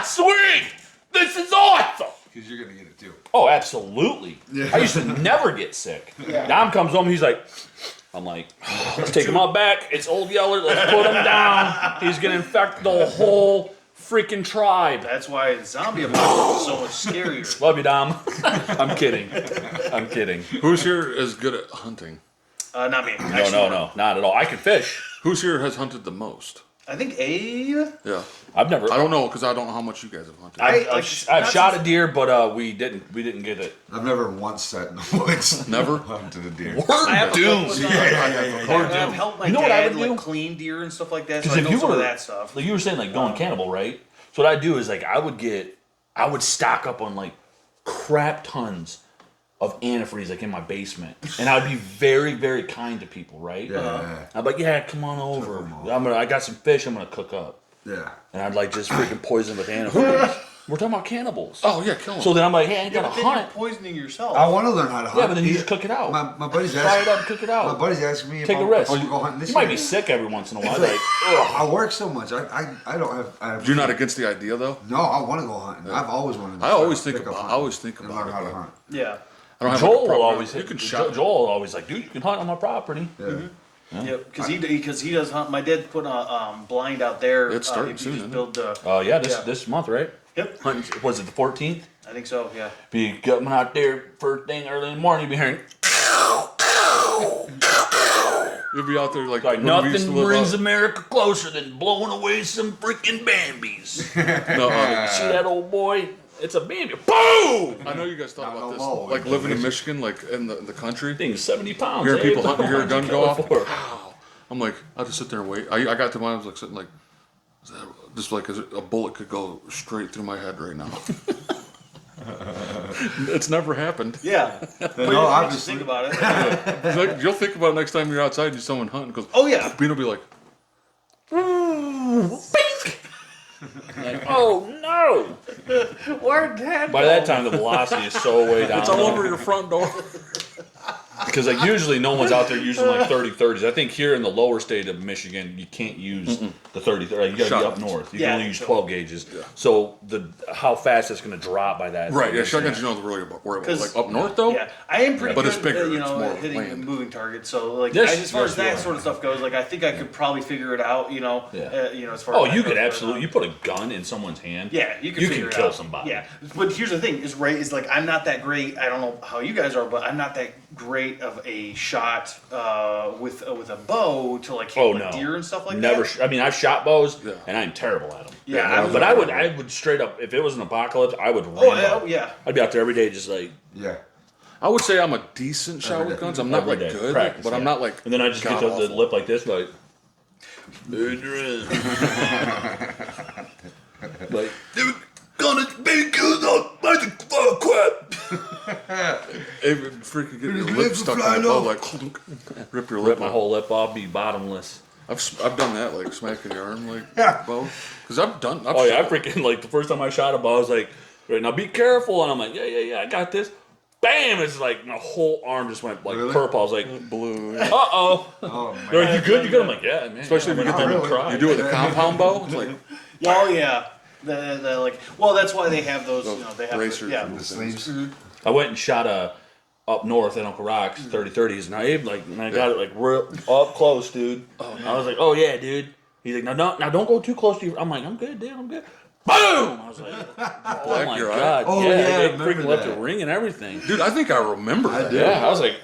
Sweet, this is awesome. Because you're gonna get it too. Oh, absolutely. Yeah. I used to never get sick. Dom comes home, he's like, I'm like, let's take him out back. It's Old Yeller. Let's put him down. He's gonna infect the whole freaking tribe. That's why the zombie apocalypse is so much scarier. Love you, Dom. I'm kidding. I'm kidding. Who's here is good at hunting? Not me. No, not at all. I can fish. Who's here has hunted the most? I think Abe. Yeah. I've never. I don't know because I don't know how much you guys have hunted. I've shot a deer, but we didn't get it. I've never once sat in the woods. Never? hunted a deer. I have Doomed. I've helped my You know what I dad would do? like clean deer and stuff like that. So Because I if know you some were of that stuff. like you were saying, like going cannibal, right? So what I do is like I would stock up on like crap tons of antifreeze like in my basement, and I'd be very, very kind to people, right? Yeah. I'd be like, yeah, come on over. I got some fish. I'm gonna cook up, Yeah. and I'd like just freaking poison with antifreeze. We're talking about cannibals. Oh yeah, kill 'em. So then I'm like, hey, I ain't Yeah, gotta but then you're hunt. poisoning yourself. I want to learn how to hunt. Yeah, but then you just cook it out. My buddy's Fry it asking. up, cook it My out. buddy's asking me Take a if risk. I want to go hunting this You might year. be sick every once in a while. It's Like, like, I work so much. I don't have. I have You're not against the idea though. No, I want to go hunting. I've always wanted. To I always pick think up about. I hunting always think and about learn how to it. hunt. Yeah. I don't have like, a Joel will problem. always You can hit. shot. Joel always like, dude, you can hunt on my property. Yeah. Yep. Because he does hunt. My dad put a blind out there. It's starting he soon, just isn't built. Oh yeah, Yeah. this month, right? Yep. Hunting, was it the 14th? I think so. Yeah. Be coming out there first thing early in the morning. You be hearing You'll be out there like like when we used to nothing live brings out- America closer than blowing away some freaking Bambies. No, See that old boy? It's a Bambi. Boom! I know you guys thought Not about no this, more. like living in Michigan, like in the country. Thing is 70 pounds. Hear eh? people hunting, hear a gun go off. Kill it for. Pow. I'm like, I just sit there and wait. I got to mine. I was like sitting like, is that, just like a bullet could go straight through my head right now. It's never happened. Yeah. But No, you obviously. think about it. It's like, you'll think about it next time you're outside and you see someone hunting. Because Oh yeah. Bean will be like, Like, oh no! Where'd that By that time, the velocity is so way down. it's all over your front door. Because like usually no one's out there using like 30-30s. I think here in the lower state of Michigan, you can't use the 30. Like, you got to be up Shotguns. north. You Yeah, can only use so- 12 gauges. So how fast it's going to drop by that? Right, yeah, shotguns you know really about worry about. 'Cause- Like up north though, Yeah, I am pretty But good it's bigger, at, it's more hitting land. moving targets. So like, Yes, as far yes, as you that are. sort of stuff goes, like I think I could probably figure it out. Yeah. As far Oh, as that you goes, could but, absolutely. You put a gun in someone's hand. Yeah, you can figure it kill out. somebody. Yeah, but here's the thing: is like I'm not that great. I don't know how you guys are, but I'm not that great of a shot with a bow to like hit Oh like no, deer and stuff like never. that. I mean, I've shot bows, Yeah. and I'm terrible at them. Yeah, but I would straight up. If it was an apocalypse, I would. Oh Rambo. yeah. I'd be out there every day, just like Yeah. I would say I'm a decent shot Every with day. guns. I'm not every like day. good, Practice, but I'm yeah. not like. And then I just get god the awful. lip like this, like. Adrian. Like, they were gonna be good on my crap. It would freaking get your Your lip lips stuck flying in the bow, off. like rip your Rip lip my off. whole lip off, be bottomless. I've done that, like smacking your arm, like Yeah. bow. Because I've done. Oh yeah, I freaking like the first time I shot a bow, I was like, right now be careful, and I'm like, yeah, I got this. Bam! It's like my whole arm just went like Really? purple. I was like, blue. uh-oh. Oh They're man. like, you good? You good? I'm like, yeah, man. Especially if you I'm get gonna the cry. you do it with a compound bow. It's like Oh yeah. The like. Well, that's why they have those. You know, they have racers yeah. and The sleeves. I went and shot a up north at Uncle Rock's 30-30s, and I got it like real up close, dude. I was like, oh yeah, dude. He's like, now don't go too close to you. I'm like, I'm good, dude. I'm good. Boom! I was like, oh Black my your eye? god. Oh, yeah, I they remember freaking left that. a ring and everything. dude, I think I remember that. did. Yeah, I was like,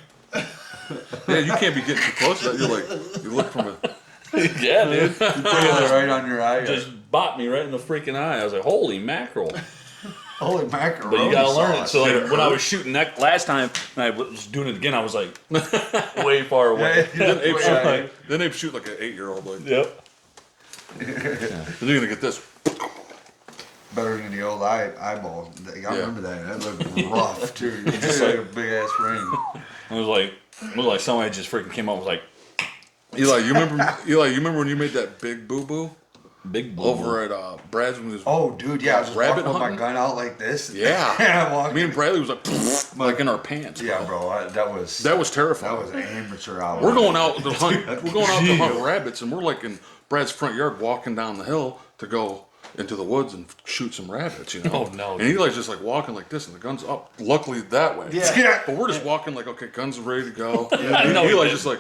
Yeah, you can't be getting too close to that. You're like, you look from a. yeah, dude. Put it right on your eye. Just bought me right in the freaking eye. I was like, holy mackerel. Holy macaroni. But you gotta learn it. sauce. So like when I was shooting that last time and I was doing it again, I was like way far away. Then ape, Yeah. shoot, then ape shoot like an 8-year-old. Like, Yep. then you're gonna get this. Better than the old eyeball. I remember that. That looked rough too. Just Just like like- a big ass ring. It was like somebody just freaking came up and was like, Eli, you remember when you made that big boo boo big blue. over at Brad's when he was. Oh, dude, yeah, I was just Rabbit walking with my hunting? gun out like this. Yeah. Yeah, walking. Me and Bradley was like in our pants. Yeah, bro, that was That was terrifying. that was an amateur hour. We're going out to hunt. We're going out to hunt rabbits, and we're like in Brad's front yard, walking down the hill to go into the woods and shoot some rabbits. You know. Oh, no. And Eli's just like walking like this, and the gun's up. Luckily that way. Yeah. Yeah. But we're just walking like, okay, guns ready to go. I know. Eli's just like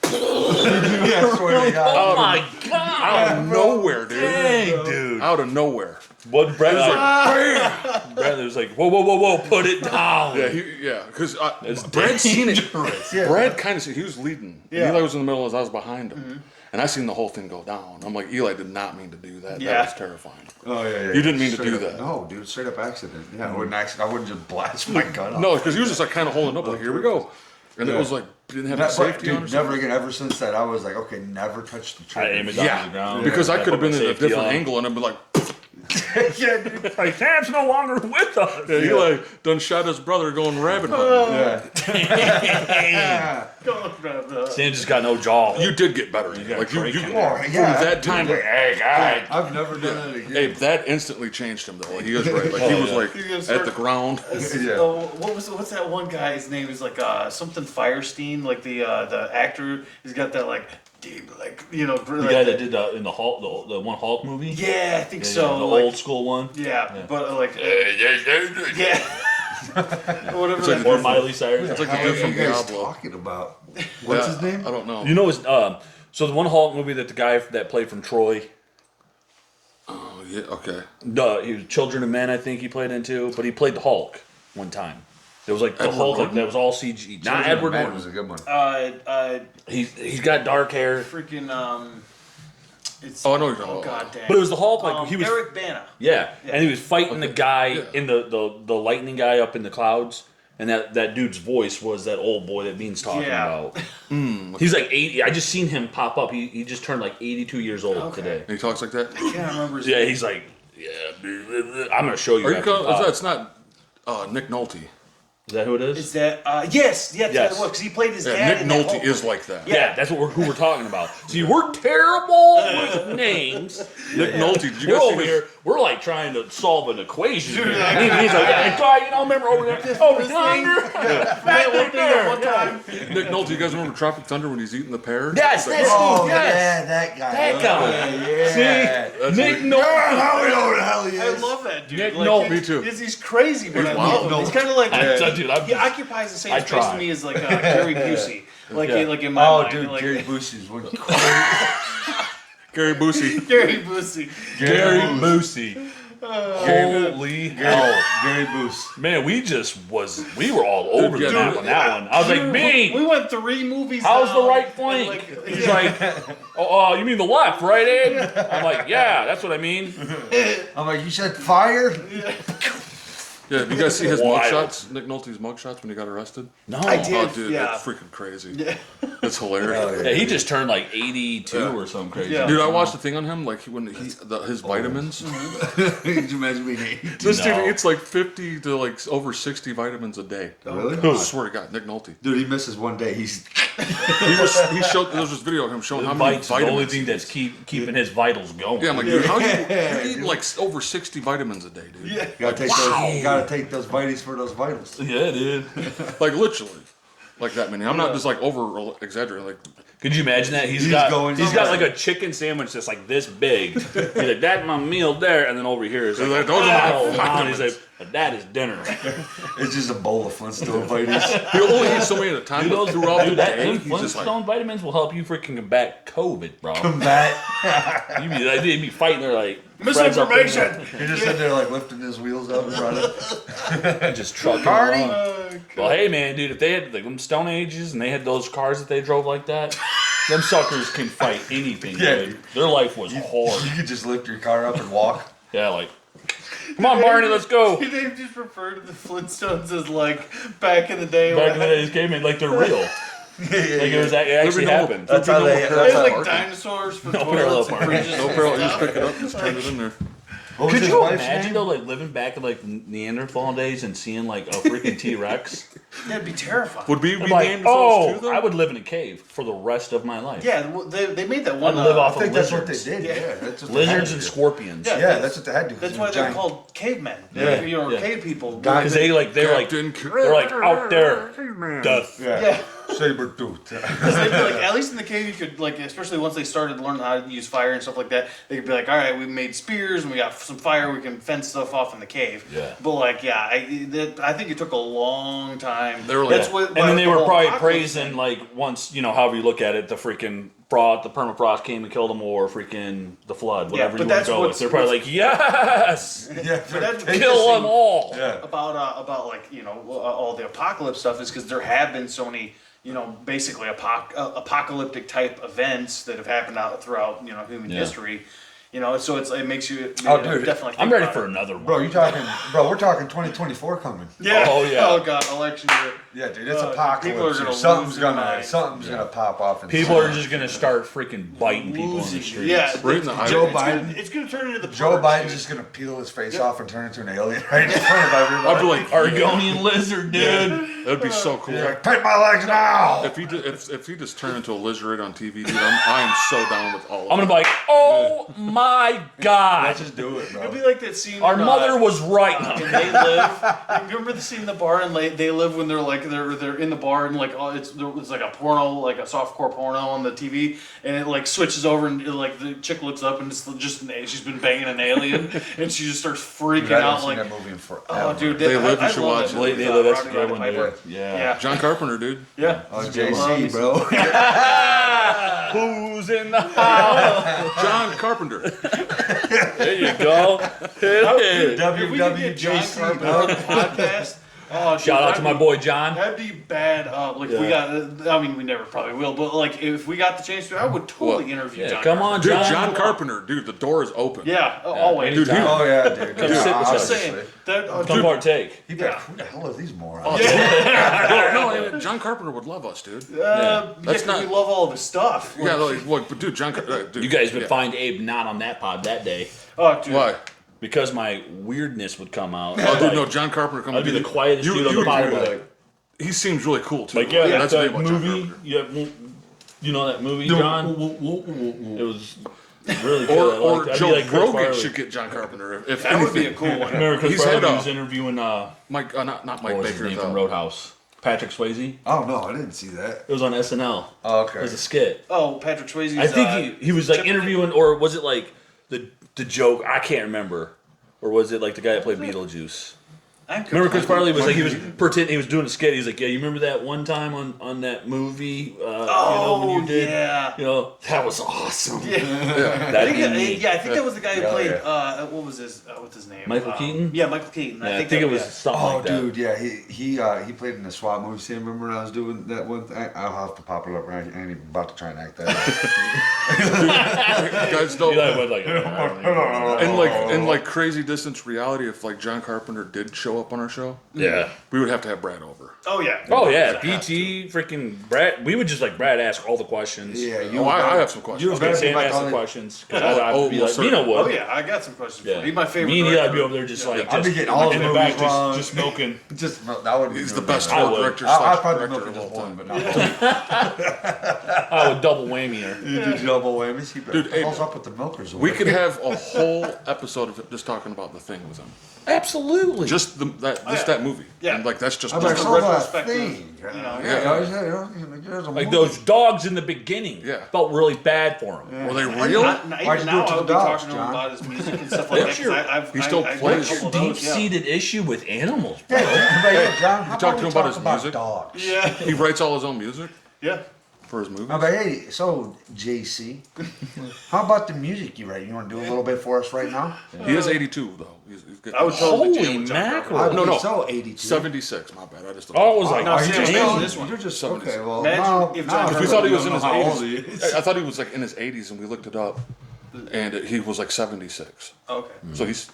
Yeah, I swear to God. Oh my god! out of nowhere, dude. Dang, dude. Out of nowhere. What Brad was like, Brad was like, whoa, put it down. Yeah, because It's Brad seen it. dangerous. Yeah. Brad kind of he was leading. Yeah. Eli was in the middle as I was behind him, and I seen the whole thing go down. I'm like, Eli did not mean to do that. Yeah. That was terrifying. Oh yeah. You didn't mean to Straight do up- that. No, dude, straight up accident. Yeah, I wouldn't accident. I wouldn't just blast my gun. No, off. because he was just like kind of holding up, like here we go, and it Yeah. was like didn't have But, the safety dude, on. Or something. never again. Ever since that, I was like, okay, never touch the I trigger. aim it down to the Yeah, ground. because I Yeah, could have put been my in a safety different on. angle, and I'd be like, Yeah, dude. Like, Sam's no longer with us. yeah, Eli done shot his brother going rabbit hunting. Yeah. Sam just got no jaw. You did get better. got Like you, break you him. Oh, from yeah, that time. Hey, guy. I've never done it again. Hey, that instantly changed him though. Like, he was right. Like he was yeah. like You're gonna at start- the ground. Yeah. What's that one guy's name? Is like something Firestein, like the actor. He's got that like deep, like The guy that did in the Hulk, the one Hulk movie. Yeah, I think Yeah, so. the like, old school one. Yeah, but like yeah, whatever. It's like that the Or Miley Cyrus. It's like the How dude are from you guys Diablo. talking about? What's Yeah, his name? I don't know. You know, his, so the one Hulk movie that the guy that played from Troy, Oh, yeah. Okay. he was Children of Men, I think he played into, but he played the Hulk one time. It was like the Edward Hulk, like, Norton? that was all CG. Not Children of Edward Men Norton. was a good one. He's got dark hair, freaking it's Oh, I know you're talking oh about. god dang. but it was the Hulk. Like he was, Eric Bana. yeah, and he was fighting the guy Yeah. in the lightning guy up in the clouds, and that dude's voice was that old boy that Bean's talking Yeah. about. He's like 80. I just seen him pop up. He just turned like 82 years old Okay. today. And he talks like that. I can't remember his Yeah, name. he's like, yeah, dude, I'm gonna show you. Are you after calling? the pod. It's not Nick Nolte. Is that who it is? Is that yes, Yes. because he played his Yeah, dad. Nick in that Nolte Hulk is movie. like that. Yeah, that's who we're talking about. See, we're terrible with names. Nick Nolte. Did you We're guys see over this? here. We're like trying to solve an equation. Here. And he's like, yeah, guy, remember over there, over yonder. One time. Nick Nolte. You guys remember Tropic Thunder when he's eating the pear? Yes, It's like, that's Oh, yes. yeah, that guy. That guy. Yeah. That's Nick Nick- Nolte. How we know who the hell he I is? love that dude. Nick like, Nolte. Me too. He's crazy, but I He's love him. wild. He's kind of like Dude, I'm he just, occupies the same I space try. to me as like Gary Busey. Like Yeah. like in my Oh, mind. dude, like, Gary Busey's one. Gary Busey. Gary Busey. Gary Busey. Holy hell. Gary Busey. Man, we were all over Dude, that yeah. one. That one. I was like, Bean, We went 3 movies. how's now, the right and, flank? like, He's like, oh, you mean the left, right, Ed? I'm like, yeah, that's what I mean. I'm like, you said fire? Yeah, did you guys see his Wild. mugshots? Nick Nolte's mugshots when he got arrested? No. I did. Oh, dude, yeah. that's freaking crazy. That's hilarious. Oh, Yeah, he just turned like 82 or something crazy. Yeah. Dude, I watched the thing on him, like his vitamins. Could you imagine being 80? This No. dude eats like 50 to like over 60 vitamins a day. Really? I swear to God, Nick Nolte. Dude, he misses one day. He's He showed there was this video of him showing how many Bites the only vitamins. thing that's keeping his vitals going. Yeah, I'm like, dude, how you eat like over 60 vitamins a day, dude? Yeah. Gotta take those vitamins for those vitals. Yeah, dude. Like literally, like that many. I'm not just like over exaggerating. Like, Could you imagine that? He's got got like a chicken sandwich that's like this big. He's like, that's my meal there, and then over here is like, like, those are my oh, wow. vitamins. He's like, but that is dinner. It's just a bowl of Flintstone vitamins. he only eats so many at a time, but throughout the That day, them he's just like, Flintstone vitamins will help you freaking combat COVID, bro. That They'd be fighting there like Fred's up in Misinformation. he just sitting there like lifting his wheels up and running. there, just trucking Marty. along. Well, hey man, dude, if they had like them Stone Ages and they had those cars that they drove like that, them suckers can fight anything, Yeah, dude. dude. Their life was hard. You could just lift your car up and walk. Yeah, like, come on, Barney, let's go. They just refer to the Flintstones as like back in the day. Back in the days, cavemen, like they're real. Like it was it actually happened. That's how they. They That's had how, like dinosaurs for No parallel toilets and parking. fridges. no and parallel. You stuff. just pick it up, just turn it in there. what was Could his you wife's imagine name? though, like living back in like Neanderthal days and seeing like a freaking T-Rex? That'd be terrifying. Would we be I'm like, Neanderthals oh, too, though? I would live in a cave for the rest of my life. Yeah, well, they made that I'd one. live off I think of that's what they lizards. did. Yeah, that's what they Lizards had and to do. scorpions. Yeah. Yeah, that's what they had to do. That's 'cause why they're they're giant. called cavemen. Yeah. You know, Yeah. cave people. Because they're like Captain they're like out there, death. Yeah. Saber tooth. They'd be like, at least in the cave, you could like, especially once they started learning how to use fire and stuff like that, they could be like, all right, we made spears and we got some fire, we can fence stuff off in the cave. Yeah. But like, yeah, I think it took a long time. They were like- That's what, And then they were the whole probably apocalypse praising thing. like once however you look at it, the freaking the permafrost came and killed them, or freaking the flood, whatever but you want that's to go with. what's- They're probably like, yes, Yeah, But that's kill them all. Yeah. about like all the apocalypse stuff is because there have been so many basically apocalyptic type events that have happened out throughout human Yeah. history. So it makes you Oh, dude, definitely. Think I'm ready about for it. another one. Bro, we're talking 2024 coming. Yeah. Oh, yeah. Oh god, election year. Yeah, dude, it's People are apocalypse. gonna Something's lose their gonna mind. pop off. And People are just gonna start freaking biting people in the Losing. streets. Yeah. Right in the eye. Joe It's gonna- Biden. It's gonna turn into the Joe purge, Biden's dude. just gonna peel his face off and turn into an alien right in front of everybody. I'd be like, Argonian lizard, dude. that'd be so cool. He's like, take my legs now. If he just turned into a lizard on TV, dude, I am so down with all of I'm gonna be like, oh my god, Let's just do it, It'd bro. be like that scene. our in, mother was right. And they live. You remember the scene in the bar, and they live when they're in the bar, and like it's like a porno, like a softcore porno on the TV, and it like switches over, and like the chick looks up, and it's just she's been banging an alien, and she just starts freaking Dude, I haven't out seen like, that movie in forever. oh dude, They Live, you I should love watch that it. movie They with, Live, that's a Roddy good one, Piper. dude. Yeah. Yeah. John Carpenter, dude. Yeah. Oh, Love JC, it. bro. Who's in the house? John Carpenter. There you go. Hey. If we could get John WWJC, Carpenter bro. on the podcast, oh, dude, Shout out to my boy John. That'd be bad. Like we got. I mean, we never probably will, but like if we got the chance to, I would totally What? interview Yeah, John. come on, Carpenter. Dude, John. John Carpenter, dude, the door is open. Yeah, always. Dude, he- Oh yeah, dude. Come Yeah, sit with I'm us. just saying that. Come partake. He'd be like, who the hell are these morons? No, John Carpenter would love us, dude. yeah, That's 'cause not- we love all of his stuff. Yeah, like, look, but dude, dude, You guys would yeah. find Abe not on that pod that day Oh, dude. Why? because my weirdness would come out. Oh, dude, Like, no, John Carpenter coming. I'd be the quietest dude on the pod. Like, he seems really cool too. like yeah, that's that the thing about John movie. Carpenter. You know that movie, John? It was really Or, good. or I'd be Joe like Chris Rogan Farley. should get John Carpenter if That would be a anything. cool one. Remember Chris He's Farley had, was interviewing Mike, not Mike what was his Baker. name from Roadhouse? Patrick Swayze. Oh no, I didn't see that. It was on SNL. Oh, It okay. was a skit. Oh, Patrick Swayze. I think he was like interviewing, or was it like the joke? I can't remember. Or was it like the guy that played Beetlejuice? Remember Chris Farley was like he was pretending he was doing a skit. He's like, yeah, you remember that one time on that movie? Oh, when you did, yeah. that was awesome. Yeah. Yeah. I That'd think, be me. I think that was the guy who Yeah, played. yeah. What was what's his name? Michael Keaton? Yeah, Michael Keaton. Yeah, I think it was something Oh, like that. dude, yeah, he played in the SWAT movie. See, remember when I was doing that one thing? I'll have to pop it up. I ain't even about to try and act that out. Guys, don't. Eli was like, I don't even know. In like crazy distance reality, if like John Carpenter did show show up on our show, Yeah. we would have to have Brad over. Oh yeah. Oh yeah, Have BT, freaking Brad. We would just like Brad ask all the questions. Yeah, Oh, I have some questions. You I was gonna better say be like ask the only- questions. 'Cause I'd have to be well, like, sir. Nina would. Oh yeah, I got some questions for Yeah. you. He's my favorite. Me and Eli would be director. over there just like I'd be just getting all in the the back, movies wrong. just smoking. Just that would be He's doing the best that. I sport would. director I'll slash probably director milk of just all one, time. but not I would double whammy her. You do double whammies. Dude, What hey, the hell's up with the milkers? We could have a whole episode of it just talking about the thing with him. Absolutely. Just that movie. Yeah. And like that's just I'm like, a so that retrospective, thing. you know. Yeah. like those dogs in the beginning. Yeah. Felt really bad for him. Were they real? Even Why'd you do now, it to I the would be dogs, talking to him John? about his music and stuff like that. What's 'cause your- I've he still I've plays got a couple of those, yeah. Deep-seated issue with animals. Bro. Yeah, but yeah, John, how talked about to we him about talk his music? dogs? Yeah. He writes all his own music Yeah. for his movies. I'm like, hey, so JC, how about the music you write? You want to do a little bit for us right now? He is 82 though. He's good. I would totally Holy jam with John mackerel. Carver. No, no. So 82. 76. My bad. I just. Oh, it was like, No, Are you see, just I'm damn. saying this one. You're just 76. okay. Well, Imagine now, if now John I If we Carver thought he don't was in know his how old 80s, he is. I thought he was like in his 80s, and we looked it up, and he was like 76. Okay. So he's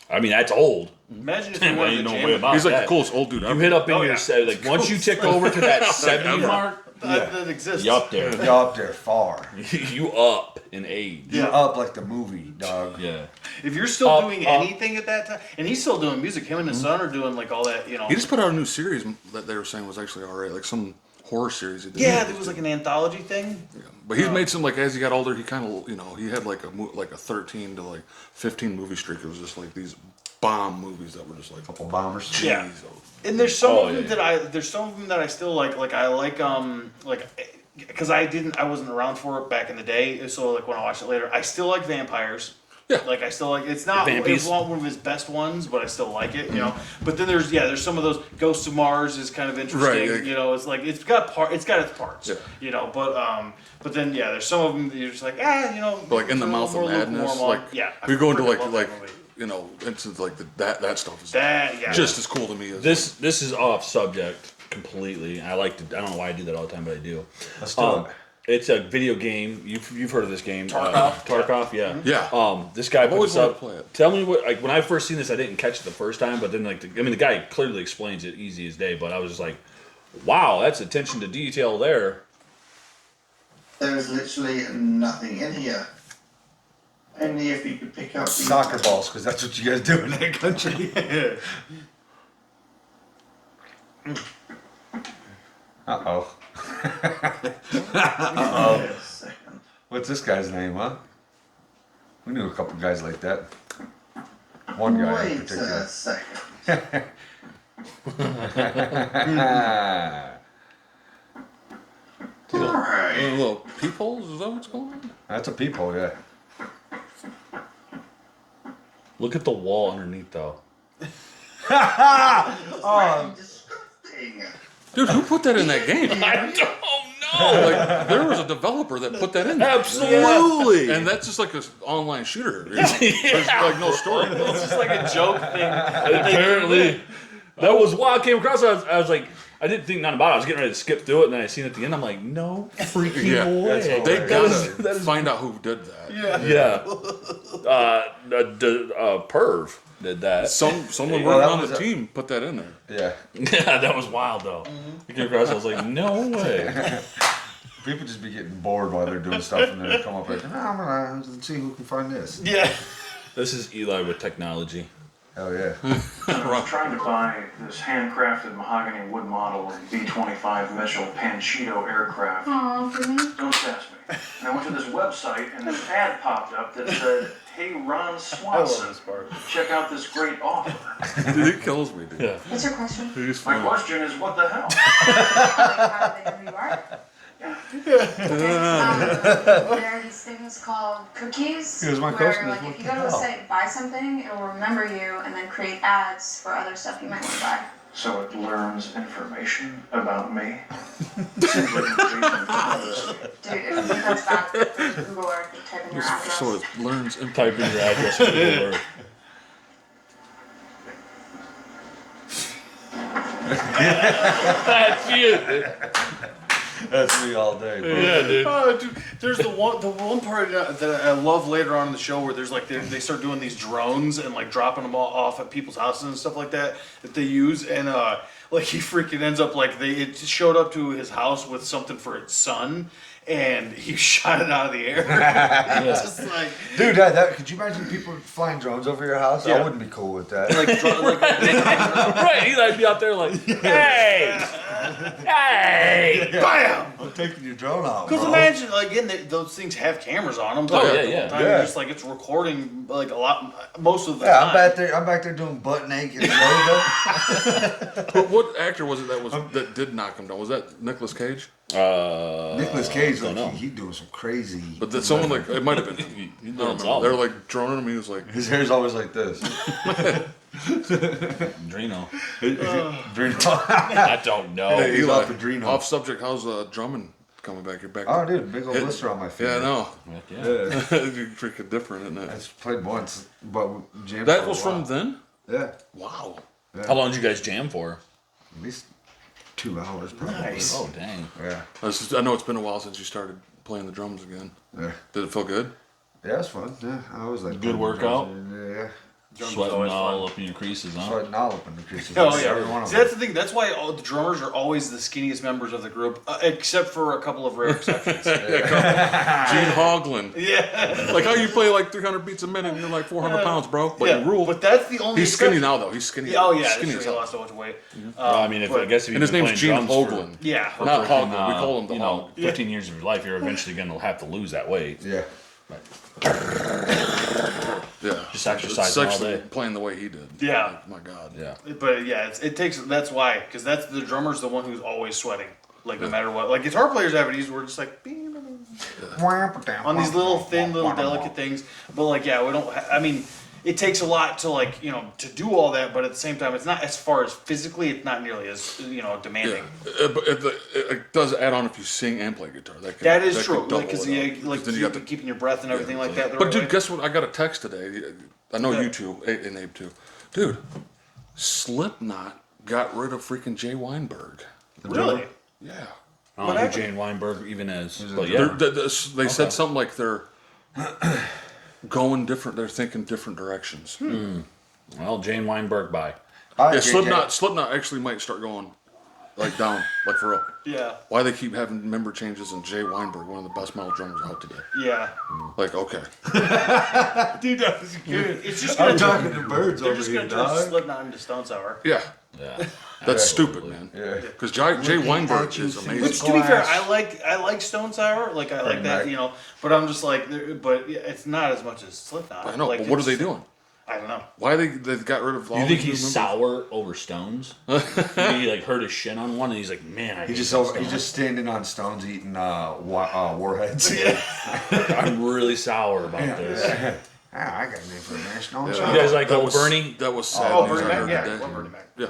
I mean, that's old. Imagine if you Ain't wanted to no jam way with about he's like that. the coolest old dude You ever. hit up in Oh, your yeah. set, like once you tick over to that 70 Ever. mark, that exists. you up there. You're up there far. You up in age. You're up like the movie, dog. Yeah. If you're still Up, doing up. anything at that time, and he's still doing music, him and his son are doing like all that, you know. He just put out a new series that they were saying was actually alright, like some horror series. He did. Yeah, there was like an anthology thing. Yeah. But he's made some like as he got older, he kind of he had like a 13 to like 15 movie streak. It was just like these bomb movies that were just like Couple bombers. Yeah. jeez, And there's some Oh, of them yeah. there's some of them that I still like. Like I like because I wasn't around for it back in the day. So like when I watch it later, I still like vampires. Yeah. Like I still like it's not Vampies. it's not one of his best ones, but I still like it. You know. But then there's some of those Ghosts of Mars is kind of interesting. Right, like- you know, it's like it's got its parts. Yeah. You know, but then there's some of them that you're just like you know. But like in the it's a mouth of little more madness, lukewarm on. like yeah, I we go into freaking love like that movie. into like that stuff is That just as cool to me as This is off subject completely. I don't know why I do that all the time, but I do. Let's do it. It's a video game. You've heard of this game? Tarkov? Tarkov, yeah. Yeah. This guy put always this up. wanted to play it. Tell me what. Like when I first seen this, I didn't catch it the first time, but then the guy clearly explains it easy as day. But I was just like, wow, that's attention to detail there. There's literally nothing in here. Only if you could pick up the Soccer balls, because that's what you guys do in that country. Uh-oh. Wait a second. What's this guy's name, huh? We knew a couple guys like that. One guy in Wait particular. a second. Alright. little peepholes. Is that what's going on? That's a peephole, yeah. Look at the wall underneath, though. Oh, disgusting. Dude, who put that in that game? I don't know. Like there was a developer that put that in there. Absolutely. And that's just like an online shooter. There's like no story. It's just like a joke thing. Apparently, that was why I came across it. I was like, I didn't think nothing about it. I was getting ready to skip through it, and then I seen it at the end. I'm like, no freaking Yeah, way. They That gotta is- that is- find out who did that. yeah. Perv did that. Someone Well, working that on was the a- team put that in there. Yeah. Yeah, that was wild though. I came across. I was like, no way. People just be getting bored while they're doing stuff and then come up like, I'm gonna see who can find this. Yeah. This is Eli with technology. Hell yeah. I was trying to buy this handcrafted mahogany wood model of the B-25 Mitchell Panchito aircraft. Aw, for me? Don't ask me. And I went to this website and this ad popped up that said, "Hey Ron I love Swanson, this part. check out this great offer." Dude, it kills me, dude. Yeah. What's your question? He's My funny. question is, what the hell? Like, how big of you are? There are these things called cookies. Here's my where, question, like, is if you what go the to a hell? site, buy something, it will remember you and then create ads for other stuff you might want to buy. So it learns information about me? Seems like information from Dude, if you think that's bad, Google or type in your address. So it learns. Type in your address for Google Earth. That's you. That's me all day. Bro. Yeah, dude. Oh, dude, there's the one part that I love later on in the show where there's like they start doing these drones and like dropping them off at people's houses and stuff like that they use, and like he freaking ends up like it showed up to his house with something for its son, and he shot it out of the air. It's just like Dude, could you imagine people flying drones over your house? Yeah. I wouldn't be cool with that. Right, he'd be out there like, hey, hey. bam. I'm taking your drone out. Because bro. imagine, like, again, those things have cameras on them. Oh, the yeah. whole time. Yeah. Just like it's recording like a lot, most of the Yeah, time. I'm back there doing butt naked yoga. But what actor was it that did knock him down? Was that Nicolas Cage? Nicolas Cage, don't know. like he doing some crazy. But that someone like it might have been him. I don't remember. all. They were like droning him. He was like, His hair's always like this. Drino. Drino. I don't know. "Hey, he's Eli, off the Drino. off subject. How's Drummond coming back? You're back. Oh, dude, big old blister on my feet. Yeah, I know. Yeah. Yeah. You're freaking different, isn't it? I just played once, but jammed That for a was from while. then. Yeah, Wow. How long did you guys jam for? at least 2 hours probably. Nice. Oh, dang. Yeah, I know it's been a while since you started playing the drums again. yeah, Did it feel good? yeah. It's fun. Yeah, I always like Good playing workout? drums. Yeah, Sweating always all up in your creases, huh? sweating all up in the creases. Oh yeah, Every one of see, them. that's the thing. That's why all the drummers are always the skinniest members of the group, except for a couple of rare exceptions. Gene Hoglan. Yeah, Like how you play like 300 beats a minute and you're like 400 pounds, bro. But yeah. you rule. But that's the only. He's skinny exception. now though. He's skinny. Yeah, oh yeah, skinny that's as true. He hell. lost so much weight. Well, I mean, I guess if you've And his been name's playing Gene drums for, Hoglan. Yeah, Not Hoglan. We call him the Hog. 15 years of your life, you're eventually going to have to lose that weight. Yeah. Yeah. Just exercising all Sexually day. playing the way he did. Yeah. Like, my God. Yeah. But yeah, it takes. That's why, because that's the drummer's the one who's always sweating, like no matter what. Like guitar players have it easy. We're just like on these little thin, little delicate things. But like, yeah, we don't. I mean, it takes a lot to like to do all that. But at the same time, it's not as far as physically. It's not nearly as demanding. But it does add on if you sing and play guitar. That is could true. double Like, because it up. like Then you got the. keeping your breath and everything like that. the But right dude, way. guess what? I got a text today. I know you two and Abe too. Dude, Slipknot got rid of freaking Jay Weinberg. Really? Yeah. I don't know who Jane Weinberg even is. But They're- yeah. they said something like they're going different. They're thinking different directions. Well, Jane Weinberg, bye. Yeah, Slipknot actually might start going like down, like for real. Yeah. Why they keep having member changes and Jay Weinberg, one of the best metal drummers out today. Yeah. Like, okay. Dude, that was good. It's just I'm gonna. talking to birds They're over just here, gonna turn dog. Slipknot into Stone Sour. Yeah. Yeah. That's stupid, man. Yeah. Because Jay Weinberg is amazing. Which, to be fair, I like Stone Sour. Like I like that, Mac. But I'm just like, but yeah, it's not as much as Slipknot. I know, Like, but what are it's- they doing? I don't know. Why they got rid of all You think these he's new members? sour over Stones? He like hurt his shin on one, and he's like, "Man, I hate He's Stones. just standing on stones eating warheads. I'm really sour about this." Ah, I got a name for a national. Yeah. You guys like That old was- Bernie? That was sad. Oh, news Bernie I heard Mac. Yeah, today. I love Bernie Mac. Yeah.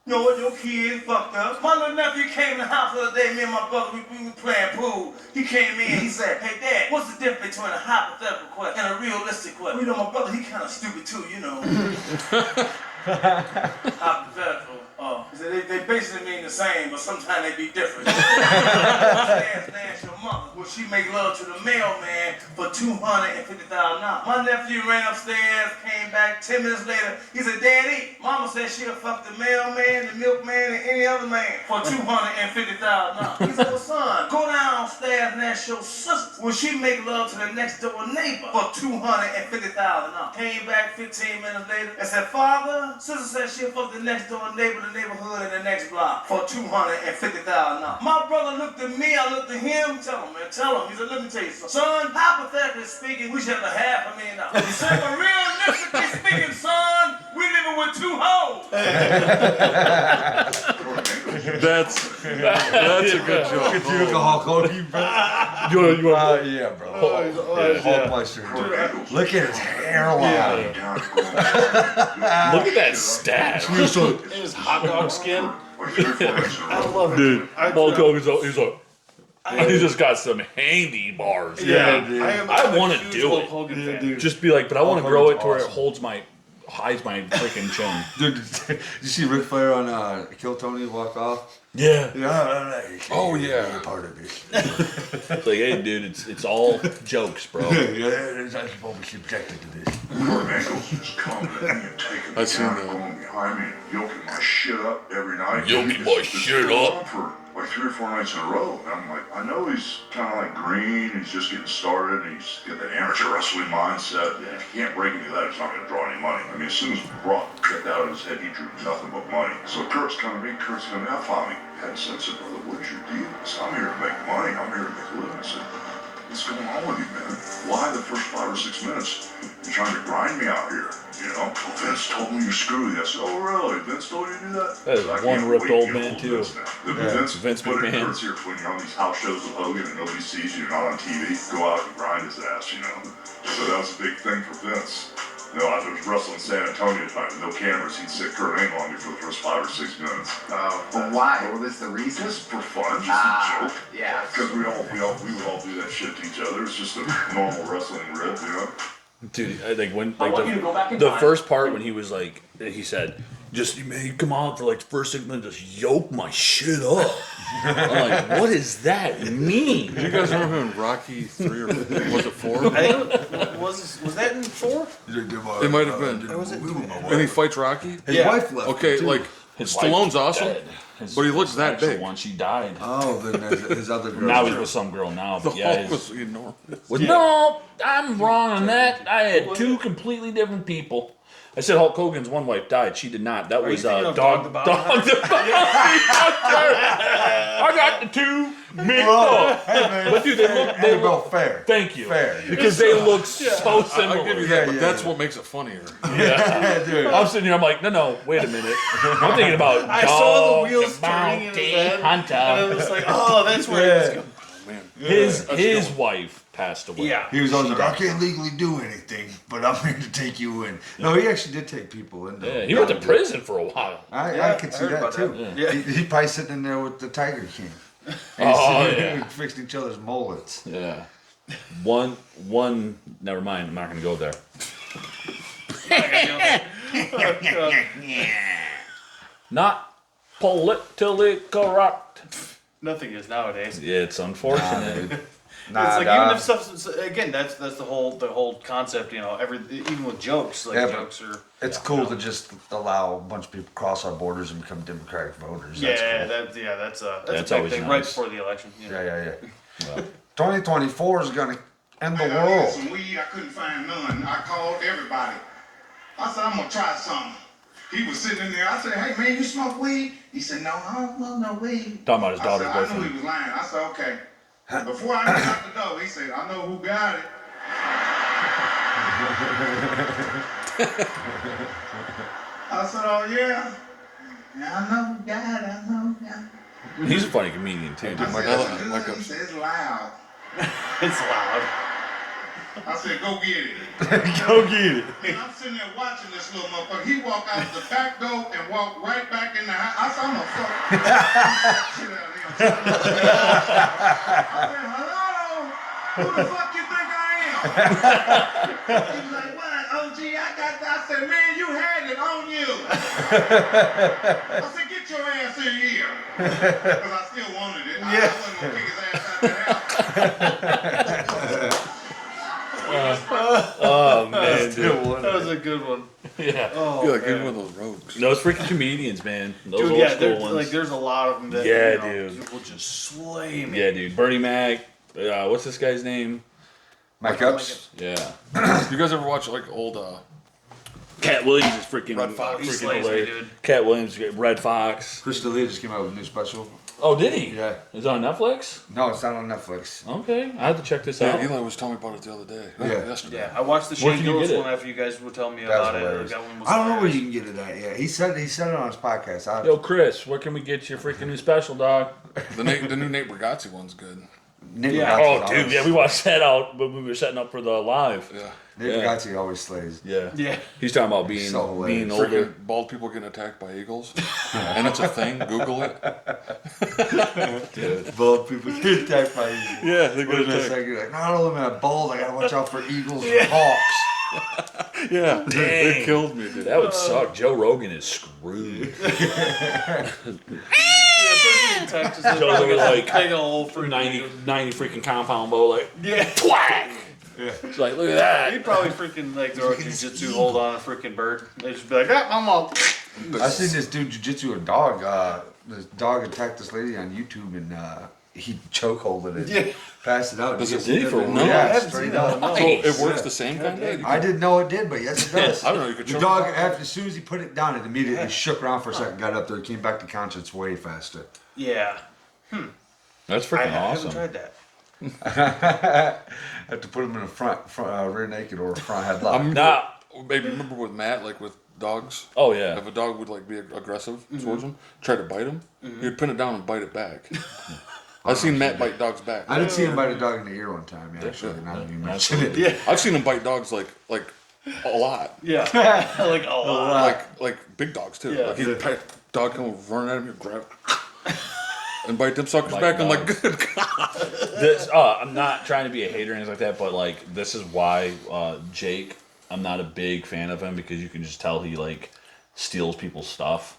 You know what, your kid fucked up. My little nephew came in the house the other day, me and my brother, we were playing pool. He came in, he said, hey Dad, what's the difference between a hypothetical question and a realistic question? You know, my brother, he kind of stupid too, you know. Hypothetical. He said they basically mean the same, but sometimes they be different. Ask your mother, will she make love to the mailman for $250,000? My nephew ran upstairs, came back 10 minutes later. He said, Daddy, Mama said she'll fuck the mailman, the milkman, and any other man for $250,000. He said, well, son, go downstairs and ask your sister, will she make love to the next door neighbor for $250,000? Came back 15 minutes later and said, Father, sister said she'll fuck the next door neighbor, the neighborhood, in the next block for $250,000. My brother looked at me, I looked at him. Tell him, man, tell him. He said, let me tell you something. Son, hypothetically speaking, we should have $500,000. He said, but realistically speaking, son, we living with 2 hoes. That's a good joke. You look a Hulk Hogan, bro. Yeah, bro. Hulkbuster. Look at his hairline. Look at that stash. In his hot dog skin. I love it. Dude, Hulk Hogan's he's like, he just got some handy bars. Yeah, dude. I'm I a want to huge do Hulk it. Hogan fan. Just be like, but I want to Hulk grow it Hogan's to where it awesome. holds my hides my freaking chin. Dude, did you see Ric Flair on Kill Tony walk off? Yeah. Oh, yeah. Part of this. It's like, hey, dude, it's all jokes, bro. Yeah, I'm supposed to be subjected to this. Kurt Angle's just coming at me and taking me I've seen down that. and going behind me and yoking my shit up every night. Yoking my shit going up? on for like 3 or 4 nights in a row. And I'm like, I know he's kind of like green, he's just getting started, and he's got that amateur wrestling mindset. And if he can't break any of that, he's not going to draw any money. I mean, as soon as Brock checked out of his head, he drew nothing but money. So Kurt's coming to me, I finally had a sense of, brother, what's your deal? I said, I'm here to make money, I'm here to make a living. I said, what's going on with you, man? Why the first 5 or 6 minutes you're trying to grind me out here? You know, well, Vince told me you're screwy. I said, oh, really? Vince told you to do that? That is I one can't ripped wait to old get man, hold of too. Vince now. Vince Vince put it in McMahon. Kurt's ear when you're on these house shows with Hogan and nobody sees you, you're not on TV. Go out and grind his ass, you know. So that was a big thing for Vince. You know, I was wrestling in San Antonio tonight with no cameras. He'd sit Kurt Angle on me for the first 5 or 6 minutes. But why? What was the reason? Just for fun, just a joke. Yeah. Because we would all do that shit to each other. It's just a normal wrestling rip, you know. Dude, I think when I want you to go back in the time. first part when he was like, he said, just you come out for like the first 6 minutes, just yoke my shit up. I'm like, what does that mean? Do you guys remember in Rocky 3 or was it 4? I think was that in 4? It might have been. And he fights Rocky. His Yeah. wife left. Okay, too. like His Stallone's wife's awesome, dead. but he looks that Actually, big. Once she died. Oh, then his other girl. Now he's with some girl now. The But yeah, Hulk was enormous. No, I'm wrong on that. I had 2 completely different people. I said Hulk Hogan's one wife died. She did not. That you was thinking of Dog Dog the the Bounty. I got the 2 mixed up. Hey, man. But dude, they look well, fair. Thank you. Fair. Because they look so similar. I'll give you that, but that's what makes it funnier. Yeah. Dude. I'm sitting here, I'm like, no, wait a minute. I'm thinking about I saw the wheels Dog turning in his Bounty head, Hunter. and I was like, oh, that's where it's going. Man. His wife passed away. Yeah. He was always like, I can't legally do anything, but I'm here to take you in. No, he actually did take people in. Though. Yeah, he went to prison for a while. I could see heard that about too. that. Yeah. He probably sitting in there with the Tiger King. Oh, yeah. Fixed each other's mullets. Yeah. One, never mind, I'm not going to go there. Not politically correct. Nothing is nowadays. Yeah, it's unfortunate. It's like even if stuff again, that's the whole concept. You know, even with jokes, like Yeah, but jokes are. It's cool to just allow a bunch of people cross our borders and become Democratic voters. Yeah, That's cool. that's a That's big always thing nice. right before the election. You know? Yeah. Well, 2024 is gonna end the I needed world. some weed, I couldn't find none. I called everybody. I said, I'm gonna try something. He was sitting in there. I said, hey man, you smoke weed? He said, no, I don't smoke no weed. talking about his I daughter's said, I knew boyfriend. he was lying. I said, okay. Before I got out the door, he said, I know who got it. I said, oh yeah? Yeah, I know who got it. I know who got it. He's a funny comedian, too. I Dude. said, I like he him. said, it's loud. It's loud. I said, go get it. Go get it. And I'm sitting there watching this little motherfucker. He walked out the back door and walked right back in the house. I said, I'm gonna fuck shit out of him. I said, hello? Who the fuck you think I am? He was like, what? OG, I got that. I said, man, you had it on you. I said, get your ass in here. Because I still wanted it. I wasn't gonna kick his ass out the house. Oh, man, dude. That was a good one. Yeah. Oh, I feel like man. even one of those rogues. Those freaking comedians, man. Those Dude, old yeah, school there's ones. like there's a lot of them that Yeah, you know, dude. will just slay me. Yeah, dude. Bernie Mac. What's this guy's name? Mike Epps. Yeah. You guys ever watch like old? Cat Williams is freaking, Red Fox. He freaking slays me, hilarious. dude. Cat Williams, Red Fox. Chris D'Elia just came out with a new special. Oh, did he? Yeah. Is it on Netflix? No, it's not on Netflix. Okay, I have to check this Yeah, out. Eli was telling me about it the other day. Yeah. Yesterday. Yeah, I watched the Where Shane can you Gillis get it? one after you guys were telling me That's about it. hilarious. That one was I don't know where hilarious. you can get it at. Yeah, he said it on his podcast. Yo, Chris, where can we get your freaking new special, dog? The new Nate Bargatze one's good. Nick Yeah. Bargatze Oh, dude, always- yeah, we watched that out when we were setting up for the live. Yeah. Nick Yeah. Bargatze always slays. Yeah. Yeah. He's talking about being So hilarious. being older. Freaking bald people getting attacked by eagles, and it's a thing. Google it. Bald people get attacked by eagles. Yeah, they're What is that second? Like, not only am I bald, I gotta watch out for eagles and hawks. Yeah, Dang. they killed me, dude. That would suck. Joe Rogan is screwed. Especially in Texas, it's Joe probably Rogan, like like, big old freaking 90 freaking compound bow, like, Yeah. twack! It's like, look at that. He'd probably freaking like throw a jiu-jitsu hold on a freaking bird. They'd just be like, ah, I'm all. I seen this dude jujitsu a dog. This dog attacked this lady on YouTube and he chokeholded it. Yeah. Passed it out. Does it did he for real? No, Yeah, I haven't straight seen that. up. No. So it works the same kind of. I didn't know it did, but yes, it does. I don't know. You could The choke dog, it. after as soon as he put it down, it immediately shook around for a second, got up there, came back to conscience way faster. Yeah. That's I freaking haven't awesome. tried that. Have to put him in a front rear naked or a front headlock. Nah. Maybe remember with Matt, like with dogs. Oh, yeah. If a dog would like be aggressive towards him, try to bite him, he'd pin it down and bite it back. I've seen Matt bite dogs back. I did see him bite a dog in the ear one time. Yeah, actually, now that you mention it. Yeah. I've seen him bite dogs like a lot. Yeah. Like a lot. Like big dogs too. Yeah. Like he'd pet dog come running at him, he'd grab it, and bite them suckers Bite back. I'm like, dogs. good God. This, I'm not trying to be a hater or anything like that, but like this is why Jake, I'm not a big fan of him because you can just tell he like steals people's stuff.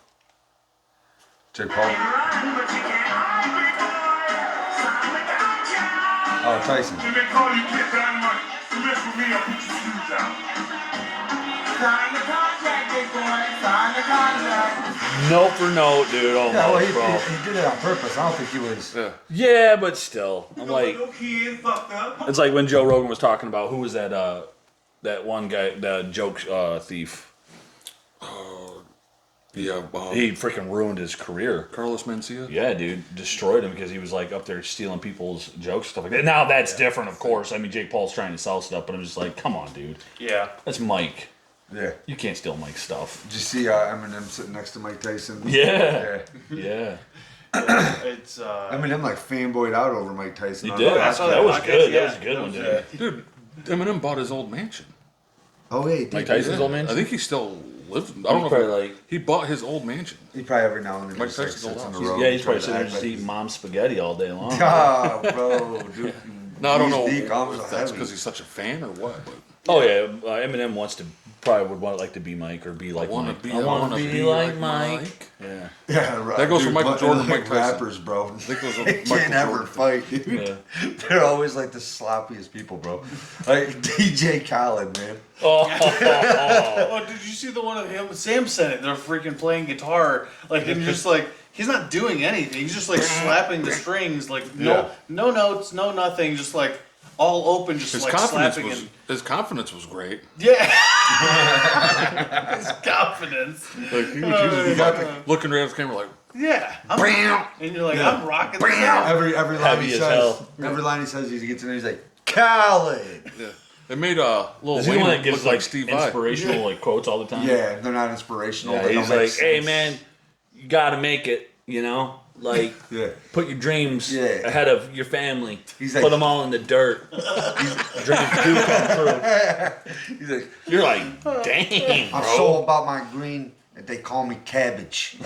Jake Paul. Oh, Tyson. When they call you, get that money. You mess with me, I'll put your shoes out. Sign the contract, big boy. Sign the contract. Note for note, dude. Oh Yeah, well, my bro. he did it on purpose. I don't think he was. Yeah. Yeah, but still, I'm like, Little kid fucked up. it's like when Joe Rogan was talking about who was that that one guy, the joke thief. Yeah. He freaking ruined his career. Carlos Mencia. Yeah, dude, destroyed him because he was like up there stealing people's jokes and stuff like that. Now that's different, of course. I mean, Jake Paul's trying to sell stuff, but I'm just like, come on, dude. Yeah. That's Mike. Yeah. You can't steal Mike's stuff. Did you see Eminem sitting next to Mike Tyson? Yeah. Yeah. It's Eminem like fanboyed out over Mike Tyson. He on did. the I That saw was podcast, good. yeah. That was a good one, dude. Dude, Eminem bought his old mansion. Oh, yeah, he did. Mike Tyson's old mansion? I think he still lives. I don't know. probably If like- he bought his old mansion. He probably every now and then Mike just like Tyson's old sits on the house. road. Yeah, he's probably tries to sitting there act just like eating mom's spaghetti all day long. Ah, bro, dude. No, I don't know These deep arms if are that's heavy. because he's such a fan or what. But Oh yeah, Eminem wants to probably would want like to be Mike or be like wanna Mike. be- I I want wanna to be be like like Mike. Mike. Yeah. Yeah, right. That goes for Michael but Jordan and like Mike Tyson. rappers, bro. I think those are They Michael can't ever Jordan. fight, dude. Yeah. They're always like the sloppiest people, bro. Like DJ Khaled, man. oh, did you see the one of him? Sam sent it. They're freaking playing guitar, like, and you're just like, he's not doing anything. He's just like slapping the strings, like no notes, no nothing, just like all open, just His like confidence slapping was and his confidence was great. yeah, his confidence. Like he got looking right at the camera like, Yeah, and you're like, I'm rocking this Bam! out. Every line Heavy he as says, hell. every line he says, he gets in there, he's like, Khaled. yeah. It made Lil Is he the one Wayne that gives look like like Steve Vai. inspirational like quotes all the time? Yeah, they're not inspirational. Yeah, they don't he's make like, hey sense. man, you gotta make it. You know, like Yeah. put your dreams Yeah. ahead of your family. He's like- Put them all in the dirt. Dreams do come true. He's like, You're like, dang, I'm bro. so about my green that they call me cabbage.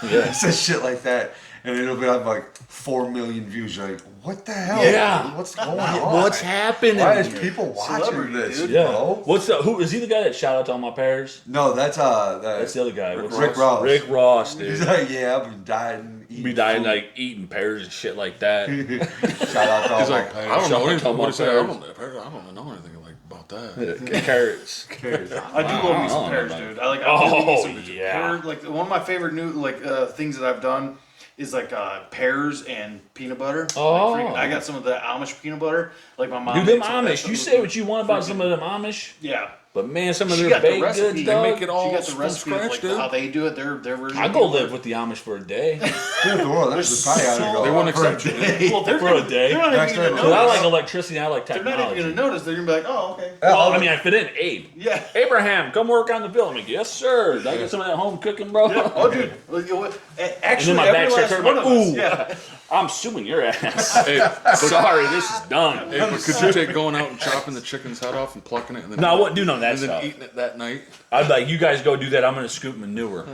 Yeah. He says shit like that. And it'll be have like 4 million views. You're like, what the hell? Yeah. dude? What's going on? What's happening? Why is here? people watching Celebrity, this, dude. Yeah. bro? What's the who is he the guy that shout out to all my peers? No, that's That's the other guy. What's Rick Ross. Rick Ross, He's dude. like, yeah, I've been dying. Be dying like eating pears and shit like that. Shout out to all He's my like, players. I don't know Shout out anything. to What my he say? I parents. don't know anything like about that. Carrots. I do love me I some don't pears, know. dude. I like. Oh, I love me some yeah. pear, like one of my favorite new things that I've done is like pears and peanut butter. Oh. Like, I got some of the Amish peanut butter. Like my mom. Dude, them makes some of that Amish. stuff You with say what you want about freaking- some of them Amish, Yeah. but man, some of She their got the baked recipe. goods, They dog. make it all She got the from recipe of scratch, like dude. how they do it. Their version. I'll go live with the Amish for a day. Dude, well, that's probably how to go. They won't for a accept you. day. Well, they're For a day. They're not Next even gonna time. Because I notice. like electricity, I like They're not technology. even gonna notice. They're gonna be like, oh, okay. Well, I mean, I fit in. Abe. Yeah. Abraham, come work on the bill. I'm like, yes, sir. Did I get some of that home cooking, bro? Oh, dude. Well, you know what? Actually, my every back last starts one hurting, of us. like, ooh. Yeah. I'm suing your ass. Hey, Sorry, this is done. hey, but could you take going out and chopping the chicken's head off and plucking it and then No, I wouldn't do none of that and then stuff. eating it that night? I'd be like, you guys go do that. I'm going to scoop manure.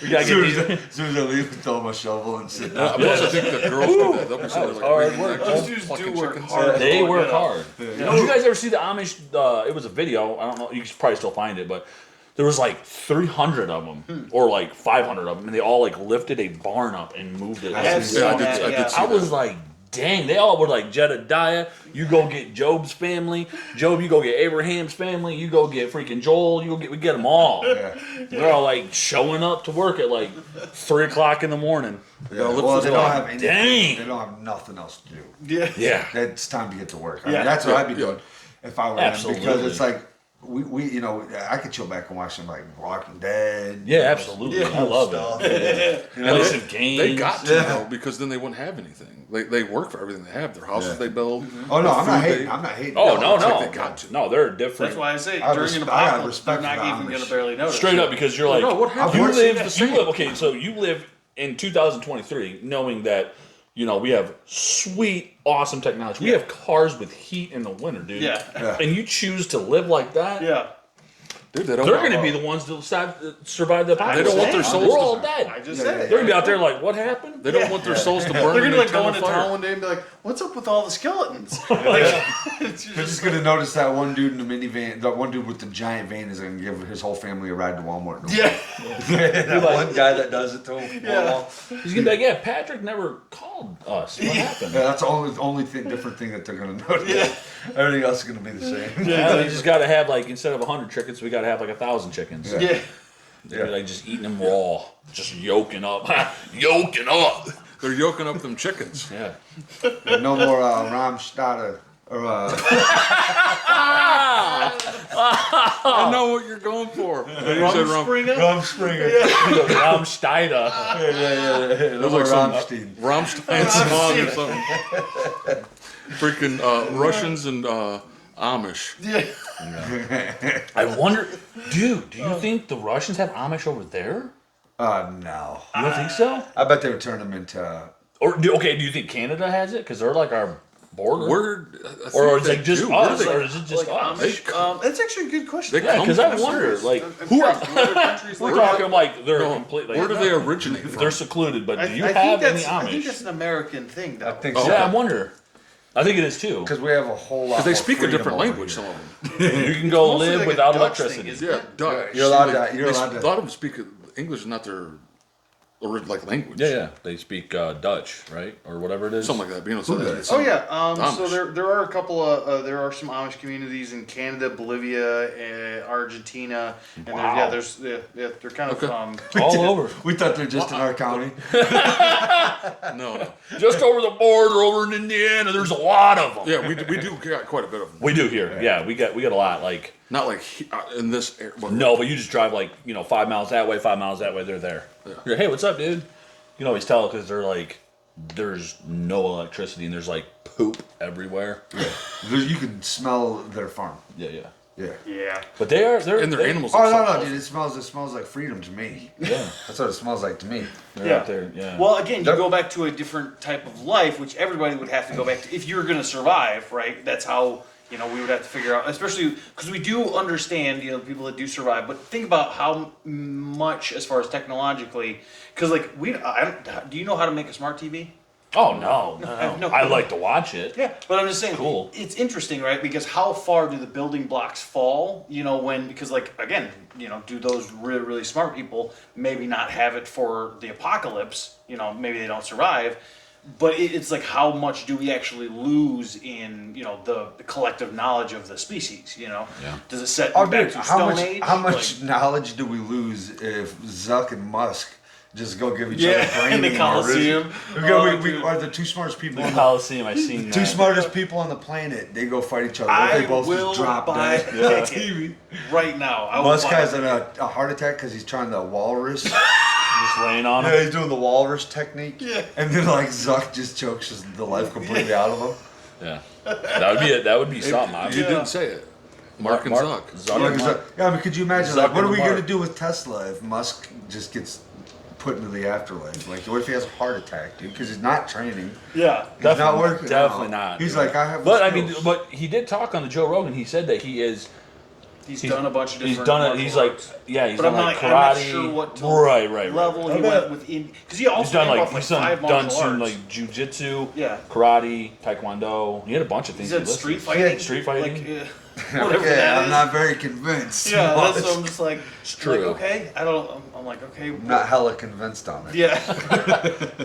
We gotta As get soon these. as I leave, throw my shovel and sit down. Plus, I think the girls do that. They'll be sitting was there like hard bringing work. like, Those just dudes plucking do work chickens. hard. They Oh, work yeah. hard. Did you guys ever see the Amish? It was a video. I don't know. You could probably still find it, but there was like 300 of them, or like 500 of them, and they all like lifted a barn up and moved it. I have seen I that. did see I that. was like, dang, they all were like Jedediah. You go get Job's family. Job, you go get Abraham's family. You go get freaking Joel. We get them all. Yeah. They're all like showing up to work at like 3 o'clock in the morning. Yeah, well, they don't have anything. Dang. They don't have nothing else to do. Yeah. Yeah. It's time to get to work. I Yeah. mean, that's what I'd be Yeah. doing if I were them, because Absolutely. it's like we you know, I could chill back and watch some like Walking Dead. Yeah, absolutely. I love it. Play some games. They got to though, because then they wouldn't have anything. They work for everything they have. Their houses they build. Oh no, the I'm not food hating. they- I'm not hating. Oh no, it's like no, they got to. no, they're different. That's why I say I during an got apocalypse, respect they're not for the even Amish. gonna barely notice. Straight up, because you're like, no, what happened? you I've live, seen the you same. live. Okay, so you live in 2023, knowing that we have sweet, awesome technology. We have cars with heat in the winter, dude. Yeah. And you choose to live like that. Yeah. Dude, they don't. They're going to be the ones to survive the apocalypse. They don't want their souls We're to all die. dead. I just Yeah, said yeah, it. They're going to be out there like, what happened? They don't want their souls to burn. They're in gonna like go eternal into fire. town one day and be like, "What's up with all the skeletons?" Like, it's They're just just gonna notice that one dude in the minivan, that one dude with the giant van is gonna give his whole family a ride to Walmart. yeah, that one guy that does it to him. Yeah. He's going to be like, yeah, Patrick never called us. What happened? Yeah, that's the only different thing that they're gonna notice. Yeah. Everything else is gonna be the same. Yeah, we just got to have like, instead of 100 chickens, we got to have like 1,000 chickens. Yeah. yeah. They're like just eating them raw, just yoking up, yoking up. They're yoking up them chickens. Yeah. And no more Ramstadt or I know what you're going for. You said wrong. Rumspringer. Ramsteiner. Yeah. No It was more like some Rammstein. Rammstein song or something. Freaking Russians and Amish. Yeah. I wonder, dude, do you think the Russians have Amish over there? No. You don't think so? I bet they would turn them into. Or do you think Canada has it? Because they're like our border. Where? Or is it just us? They, Or is it just Like us? Amish. That's actually a good question. They Yeah, come because I from wonder, somewhere. like, I'm who are curious, what other countries we're like talking like they're No, completely. where do they originate from? They're secluded, but do you I have think any that's, I think that's Amish? an American thing, though. I think Oh, so. Yeah, I wonder. I think it is too. Because we have a whole lot. Because they more speak a freedom different over language. here. Some of them. You can go Mostly live like a without Dutch electricity. thing, isn't Yeah, it? Dutch. You're allowed Like, to- you're allowed to- A lot of them speak English is not their like language. Yeah. They speak Dutch, right, or whatever it is. Something like that. But, you know, so it's- Oh yeah. So Amish. there are a couple of there are some Amish communities in Canada, Bolivia, Argentina, and Wow. there's they're kind of Okay. all over. We thought they're just in our county. No. Just over the border, over in Indiana, there's a lot of them. Yeah, we do got quite a bit of them. We do here. Yeah, we got a lot. Like Not like in this area. Well, no, but you just drive like 5 miles that way, 5 miles that way. They're there. Yeah. You're, hey, what's up, dude? You can always tell because they're like, there's no electricity and there's like poop everywhere. You can smell their farm. Yeah. Yeah. yeah. But they're And their animals. Oh are no, so- no, dude! It smells like freedom to me. Yeah, That's what it smells like to me. they're out there. Yeah. Well, again, you go back to a different type of life, which everybody would have to go back to if you're going to survive, right? That's how we would have to figure out, especially because we do understand people that do survive, but think about how much as far as technologically, because like do you know how to make a smart TV? oh no. No. I like to watch it. Yeah, but I'm just saying, Cool. it's interesting, right? Because how far do the building blocks fall? Because like again, do those really really smart people maybe not have it for the apocalypse? Maybe they don't survive. But it's like how much do we actually lose in the collective knowledge of the species? Does it set Oh, back dude! to How Stone much? Age? How much knowledge do we lose if Zuck and Musk just go give each other Yeah, in the training? Coliseum. We are the two smartest people. The On Coliseum. I seen the, two that. smartest people on the planet. They go fight each other. I They both will just drop buy dead. a ticket right now. I will Musk buy has it. a heart attack because he's trying the walrus. Just laying on Yeah, him. he's doing the walrus technique. Yeah. And then like Zuck just chokes the life completely out of him. Yeah. That would be something. You didn't say it. Mark and Zuck. Zuck Yeah, and Mark. I mean, could you imagine? Zuck Like, what and are we Mark. going to do with Tesla if Musk just gets put into the afterlife? Like, what if he has a heart attack, dude? Because he's not training. Yeah. He's not working. Definitely out. not. He's like, I have. But the I mean, skills. but he did talk on the Joe Rogan. He said that he is He's done a bunch of different. He's done it. martial He's like, arts. yeah, he's But done I'm like not, I'm not karate. sure what Right. level he I went bet. with because he also He's done named like off he's 5 done martial some arts. like jujitsu, Yeah. karate, taekwondo. He had a bunch of He things. said listed. street fighting. Street fighting. Like, whatever Okay, that I'm is. not very convinced. Yeah, but that's what I'm just like. true. Like, okay, I don't. I'm like, okay. I'm not hella convinced on it. Yeah.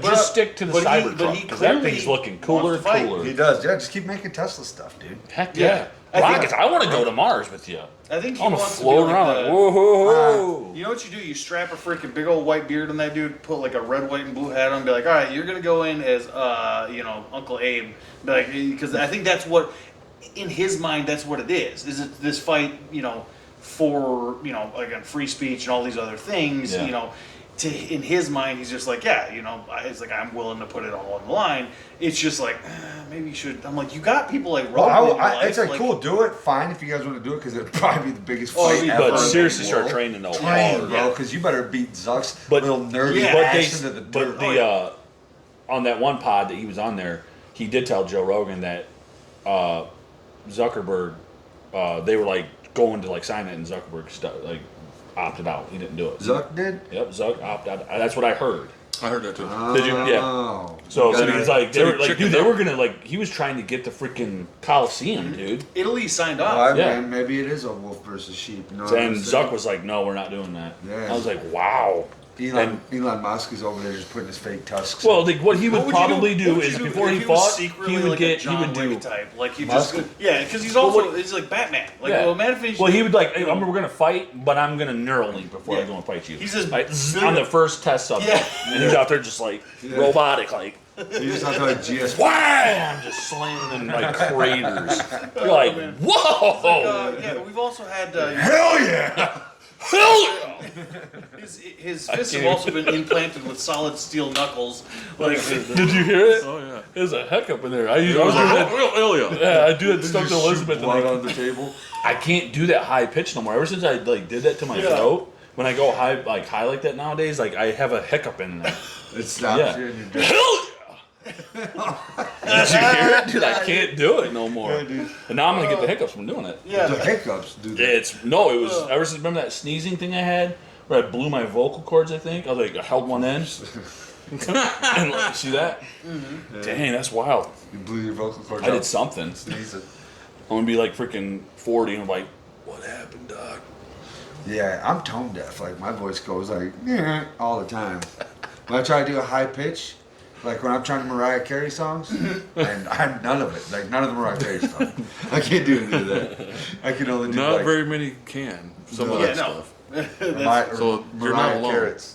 Just stick to the but he- Cybertruck but he because that clearly thing's looking wants cooler, to fight. cooler. He does, yeah. Just keep making Tesla stuff, dude. Heck Yeah. yeah. I think- Rockets. I want to go to Mars with you. I think he I want to wants float to be around. like Like, the- whoa, whoa. You know what you do? You strap a freaking big old white beard on that dude, put like a red, white, and blue hat on, and be like, all right, you're gonna go in as, Uncle Abe, be like, because I think that's what, in his mind, that's what it is. Is it this fight, for again free speech and all these other things, Yeah. in his mind, he's just like, yeah, it's like I'm willing to put it all on the line. It's just like maybe you should. I'm like, you got people like Well, Rogan in your it's life, like cool, do it. Fine if you guys want to do it because it'll probably be the biggest Oh, fight yeah, ever. But in the seriously, start world. training though. Train, hard. bro, because you better beat Zuck's But- little nerdy Yeah. ass into the dirt. On that one pod that he was on there, he did tell Joe Rogan that Zuckerberg, they were like going to like sign it, and Zuckerberg like opted out. He didn't do it. Zuck did? Yep, Zuck opted out. That's what I heard. I heard that too. Did you? Yeah. Oh. So You he's gotta- like, they were like, chicken dude, they out. were gonna like, he was trying to get the freaking Coliseum, dude. Italy signed All off. right, Yeah. man, maybe it is a wolf versus sheep. You know what And I'm saying? Zuck was like, no, we're not doing that. Yeah. I was like, wow. Elon Musk is over there just putting his fake tusks. Well, like, what he would What would you probably What do would is you do before if he was fought, secretly he would like a get, he John would do. Wick type, like you Musk? just because he's Well, also what- he's like Batman. Like, Yeah. well, Man-of-Steel- Well, he would like, hey, we're gonna fight, but I'm gonna Neuralink before I Yeah. go and fight you. He says- Like, on the first test subject, Yeah. and he's out there just like robotic, like you just have to like GS. wham, just slamming in like craters. You're like, man. whoa, yeah, we've also had Hell yeah! hell yeah! his fists have also been implanted with solid steel knuckles. Like, Did you hear it? Oh yeah. There's a hiccup in there. I I was like, oh, yeah. yeah, I do that stuff to Just Elizabeth, shoot and blood I, on the table. I can't do that high pitch no more. Ever since I like did that to my Yeah. throat, when I go high like that nowadays, like I have a hiccup in there. It stops Yeah. you and you're Hell yeah! Did you hear it, dude? I can't do it no more. Yeah, dude. And now I'm gonna get the hiccups from doing it. the yeah, hiccups, dude. It was ever since remember that sneezing thing I had where I blew my vocal cords. I think I was like I held one in. And like, see that? Dang, that's wild. You blew your vocal cords I out. did something. Sneeze it. I'm gonna be like freaking 40 and I'm like, what happened, Doc? Yeah, I'm tone deaf. Like my voice goes like "Yeah," all the time. When I try to do a high pitch, like when I'm trying to Mariah Carey songs, and I'm none of it. Like none of the Mariah Carey stuff. I can't do any of that. I can only do Not like very many can. Some of No. that Yeah, no. stuff. Mariah, So you're not Mariah alone. Carrots.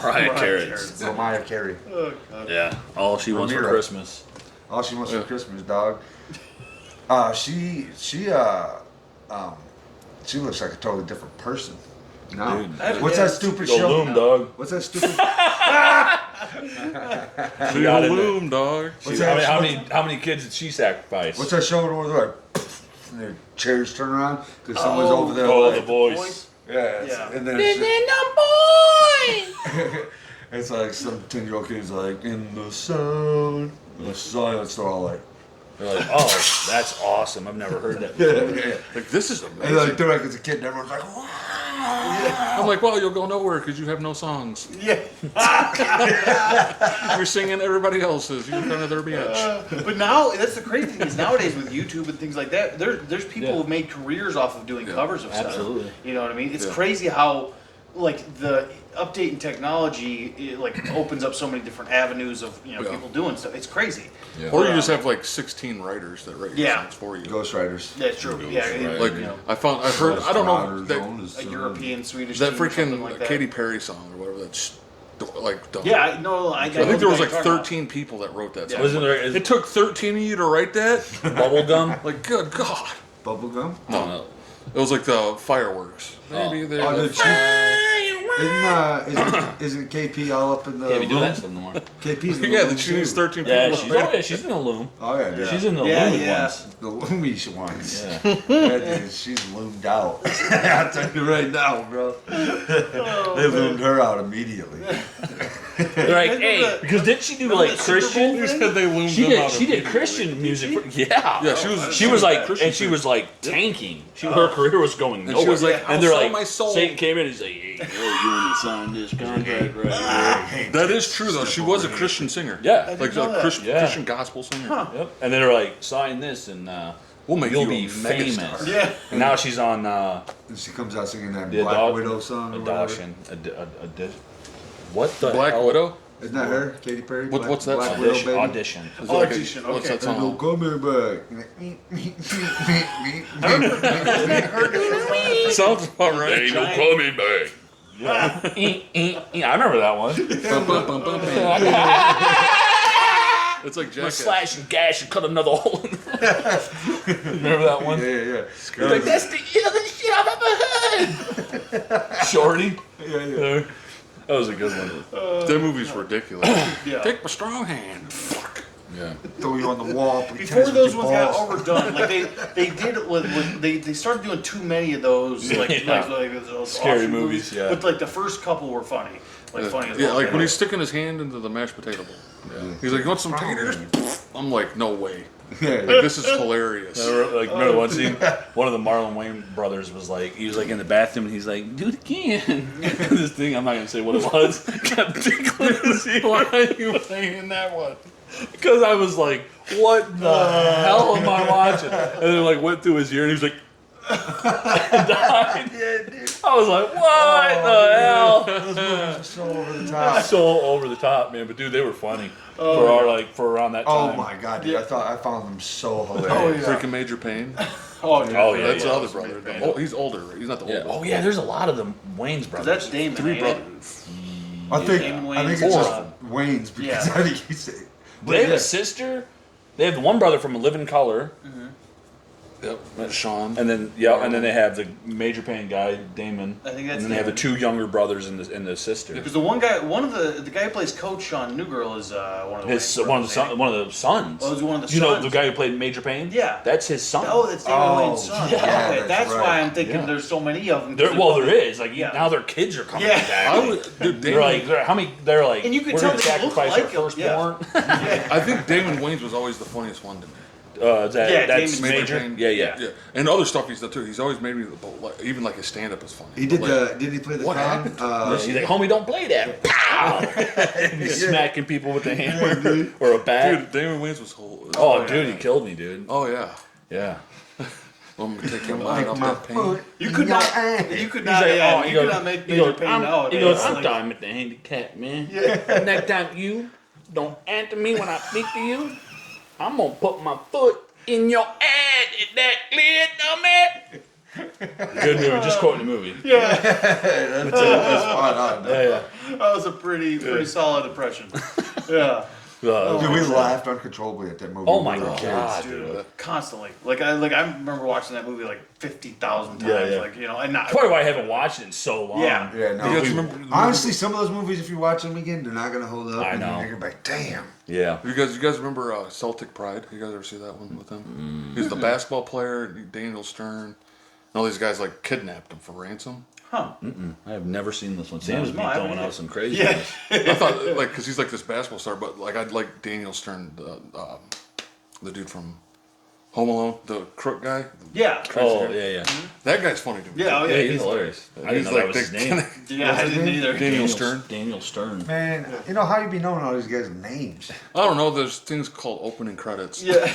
Mariah Carey's. Mariah Carey. Oh, God. Yeah, all she wants for Ramiro. Christmas. All she wants for Yeah. Christmas, dog. She looks like a totally different person. No. Dude, What's that stupid Go show? Loom, dog. What's that stupid? She got in there. Loom, dog. What's How that? how many kids did she sacrifice? What's that show where they're like, and their chairs turn around because someone's Oh. over there? Oh, like, the voice. Yeah, Yeah. and then it's like some 10-year-old kid's like in the sun, the silence. They're all like, They're like, oh, that's awesome. I've never heard that before. yeah. Like, this is And amazing. like they're like as a kid, and everyone's like, wow. I'm like, well, you'll go nowhere because you have no songs. Yeah. You're singing everybody else's. You're in front of their bitch. But now that's the crazy thing is nowadays with YouTube and things like that, there's people Yeah. who've made careers off of doing covers of Absolutely. stuff. You know what I mean? It's Yeah. crazy how like the update in technology it, like opens up so many different avenues of Yeah. people doing stuff. It's crazy. Or you just have like 16 writers that write your Yeah. songs for you. Ghostwriters. That's true. Yeah, right. Like I heard, I don't know that, a European Swedish that team or something freaking like that. Katy Perry song or whatever. That's like dumb. Yeah, I I think there was know like what you're talking 13 people that wrote that Yeah. song. Wasn't there It took 13 of you to write that? bubblegum? Like, good God. Bubblegum. No. It was like the fireworks. Maybe they. Oh, dude, isn't KP all up in the Can't be doing loom? that stuff no more. KP's in the Yeah, loom that she needs too. 13 Yeah, people. she's in the loom. Oh yeah, dude. She's in the Yeah, loom yeah. ones. The loomish ones. Yeah. That dude, she's loomed out. I'll tell you right now, bro. They loomed her out immediately. They're like, hey, because didn't she do like the Super Bowl Christian? You said they loomed She them did. out She of did people. Christian music. Yeah. Yeah, She was like, Christian and she was singer. like tanking. Her career was going nowhere. she was like, and they're "I'll sell like, my soul." Satan came in and he's like, hey, yo, you want to sign this contract right here? That is true though. She was a Christian singer. Yeah. Like know a that. Christian, Yeah. Christian gospel singer. Yep. And then they're like, sign this and We'll make you'll you be a famous. megastar. Yeah. And now she's on And she comes out singing that the Black Widow song. Or whatever. Adoption. What the Black hell? Widow. Isn't that her? Katy Perry? What's that Black song? Widow, Audition. baby? Audition. Is it like a- Audition, What's okay. that Don't song? come here back. Sounds about right. Ain't no coming back. I remember that one. It's like I'm gonna Jackass. slash and gash and cut another hole in Remember that one? Yeah. Like, that's the illest shit I've ever heard. Shorty. Yeah. That was a good one. That movie's ridiculous. Yeah. Take my strong hand. Fuck. Yeah. Throw you on the wall. play Before tennis with those your ones got balls. overdone, like they did it with they started doing too many of those like Yeah. those Scary offshoot movies, yeah. But like the first couple were funny, like funny as Yeah, well. like when he's sticking his hand into the mashed potato bowl. He's like, "You want some taters?" I'm like, "No way." Like, this is hilarious. Remember one scene? One of the Marlon Wayne brothers was like, he was like in the bathroom and he's like, do it again. This thing, I'm not gonna say what it was, kept tickling his ear. Why are you playing that one? Because I was like, what the hell am I watching? And then like went through his ear and he was like, died. I was like, what the hell? Those movies are so over the top. So over the top, man. But dude, they were funny for around that Oh time. my god, dude! I found them so hilarious. Oh, yeah. Freaking Major Payne. Oh, yeah. Oh, yeah, That's yeah. the other brother. Oh, he's older. Right? He's not the Yeah. oldest. Oh yeah, there's a lot of them Wayne's brothers. That's Damon. Three ain't it? brothers. I think Damon I think Wayans. it's Four just of them. Wayne's because Yeah. I think he's. They have a sister. They have one brother from A Living Color, Yep. That's Sean. and then and then they have the Major Payne guy, Damon. I think that's and then they have the Damon. two younger brothers and the sister. Because the one guy, the guy who plays Coach on New Girl is one of the His Wayans one of the brothers, one of the sons. Oh, is he one of the You know sons? the guy who played Major Payne? Yeah. That's his son. Oh, that's Damon Oh, Wayans' son. yeah, Okay, that's that's right. why I'm thinking Yeah. there's so many of them. There is like Yeah. now their kids are coming Yeah. back. I would, dude, They're Damon, like how many? They're like And you can we're tell gonna they look sacrifice like our him, yeah. firstborn. I think Damon Wayans was always the funniest one to me. That's Damon's Major. Payne. Yeah. Yeah, and other stuff he's done too. He's always made me even like his stand up is funny. He did Like, the. Did he play the What clown? happened? He's like, homie, don't play that. Pow! And he's smacking people with a hammer or a bat. Dude, Damon Wayans was whole. Oh, dude, he killed me, dude. Oh yeah. Yeah. I'm gonna take your mind off my that pain. foot You in could your not. ass. You could He's not. like, Yeah, oh, you could not make Major Payne nowadays. he goes, Like, I'm done with the handicap, man. Next time you don't answer me when I speak to you, I'm gonna put my foot in your ass. Is that clear, dumbass? Good movie. Just quoting the movie. That's spot on. Yeah. that was a pretty solid impression. Yeah. Dude, we laughed uncontrollably at that movie. Oh when my we were God. kids. Dude, constantly. Like I remember watching that movie like 50,000 times. Yeah, yeah. Like and not. Probably why I haven't watched it in so long. Yeah. Yeah, no. You guys remember the Honestly, some of those movies, if you watch them again, they're not gonna hold up. I and know. You're gonna be like, damn. Yeah. You guys remember Celtic Pride? You guys ever see that one with him? He's the basketball player, Daniel Stern. And all these guys like kidnapped him for ransom. Huh. I have never seen this one. Sam's been No, I throwing haven't out some crazy Yeah. ones. I thought like because he's like this basketball star, but like I'd like Daniel Stern, the dude from Home Alone, the crook guy. Yeah. Oh, yeah. That guy's funny to me. Yeah. Oh yeah. Yeah, he's hilarious. I didn't He's know that like was his the- name. Yeah. I didn't either. Daniel Stern. Daniel Stern. Man, you know how you be knowing all these guys' names? I don't know. There's things called opening credits. Yeah.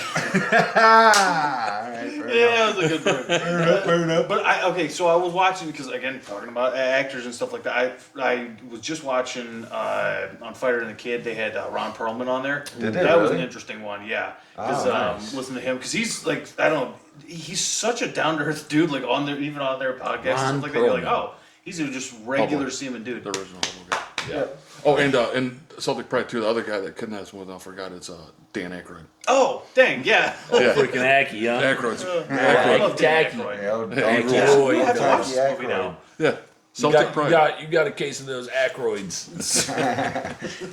Alright, fair enough. Yeah, that was a good movie. Fair enough. But so I was watching because again talking about actors and stuff like that. I was just watching on Fighter and the Kid. They had Ron Perlman on there. Did they That was an really? interesting one. Yeah, because Oh, nice. listen to him because he's like I don't know. He's such a down to earth dude. Like on their even on their podcast and Ron stuff like that. You're like, Perlman. oh, he's a just regular Public. seaman dude. The original guy. Yeah. Oh, and Celtic Pride too. The other guy that kidnaps him with, I forgot. It's Dan Aykroyd. Oh, dang, yeah. Yeah. Freaking Aki, huh? Aykroyd's. I love Dan Tacky. Aykroyd. Yeah, oh, Tacky. yeah. Oh, I have to watch Tacky this movie Aykroyd. now. Yeah. You Celtic got, Pride. you got a case of those Aykroyds.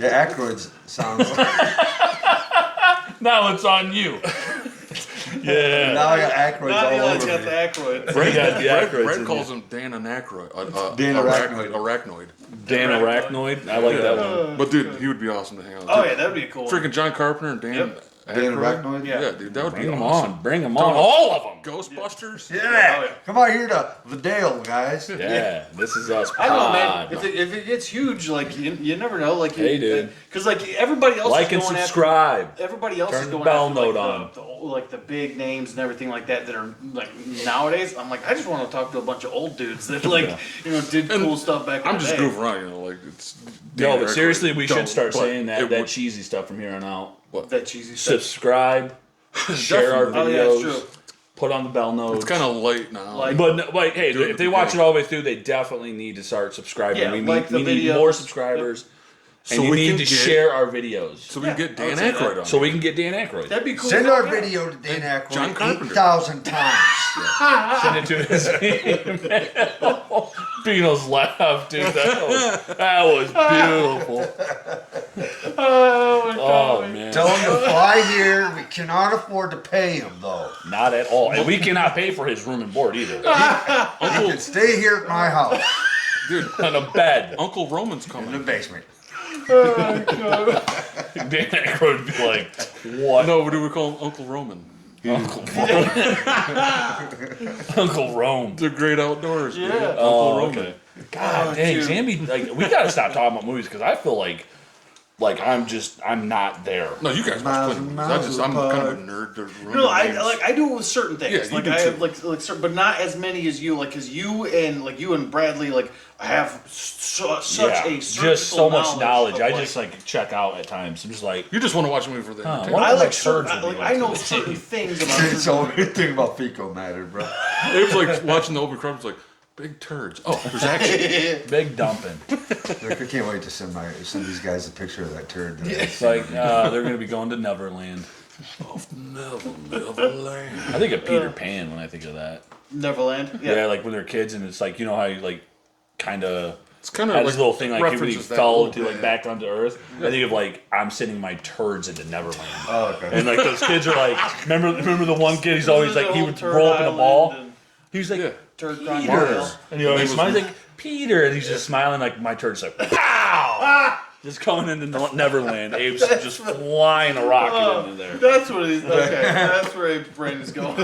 Yeah, Aykroyd sounds like. Now it's on you. Yeah. Now I got Aykroyd's Now all Elon's over got me. the Aykroyd. Brad, got the Brad, Aykroyds Brad in calls you. him Dan Anacroid. Dan Arachnoid. Arachnoid. Dan Arachnoid. I like that one. But dude, he would be awesome to hang out with. Oh Dude, yeah, that'd be a cool. freaking John Carpenter and Dan. Yep. Dan Arachnoid? Yeah, dude, that would Bring be them awesome. on. Bring them on. All of them. Ghostbusters. Yeah. Oh, yeah. Come on here to Vidale, guys. Yeah. This is us. I don't know, pod. man. If it gets huge, like you never know. Like, Hey, dude. because like everybody else Like is and going subscribe. After, everybody else Turn is the going bell after note like, on. like the big names and everything like that are like nowadays. I'm like, I just want to talk to a bunch of old dudes that like did cool stuff back. I'm in the just day. goofing around, like it's. No, Dan but Aykroyd. seriously, we should Don't, start but saying it that would- cheesy stuff from here on out. That cheesy stuff. Subscribe, share our Oh, yeah, videos, it's true. put on the bell notes. It's kind of late now. Like- But no, like, hey, Do it if they at the watch it beginning. all the way through, they definitely need to start subscribing. Yeah, we like the need videos. more subscribers, So and you we need can to get- share our videos so we can get I Dan would say Aykroyd that. on. so we can get Dan Aykroyd. That'd be cool. Send as our hell, yeah. video to Dan Aykroyd John Carpenter. 8,000 times. Send it to his email. Pino's laugh, dude. That was beautiful. Oh man, Tell him to fly here. We cannot afford to pay him, though. not at all. And we cannot pay for his room and board either. He can stay here at my house Dude, On a bed. Uncle Roman's in coming. the basement. Dan Aykroyd would be like, what? No, what do we call him? Uncle Roman. Uncle Rome. The great outdoors. Yeah. Uncle Oh, Roman. okay. God dang, dude. Zambi, like we gotta stop talking about movies because I feel like I'm not there. No, you guys watch plenty of movies. I'm kind of a nerd. There's No, I do it with certain things. Yeah, you like do I too. have like certain, but not as many as you. Like, cause you and Bradley like have such a just so much knowledge. of, I like, just like check out at times. I'm just like, You just want to watch a movie for the Huh, entertainment. what- I like like certain, turds would be I like know this. certain things about. It's certain the only thing about fecal matter, bro. It was like watching the Open Crumb. It's like big turds. Oh, there's action. big dumping. Look, I can't wait to send these guys a picture of that turd. It's like they're gonna be going to Neverland. Neverland. I think of Peter Pan when I think of that. Neverland. Yeah, like when they're kids and it's like you know how you like kind of. It's kind of Had like this little thing like he references that a fell little to bit. like back onto Earth. I think of like I'm sending my turds into Neverland. Oh, okay. And like those kids are like, remember the one kid? He's always like he would roll up in a ball. He was like, Yeah. Turd Peter, and he always smiles like Peter, and he's just smiling like my turd's like pow, just coming into Neverland. Abe's just flying a rocket into there. That's what it is. Okay, that's where Abe's brain is going.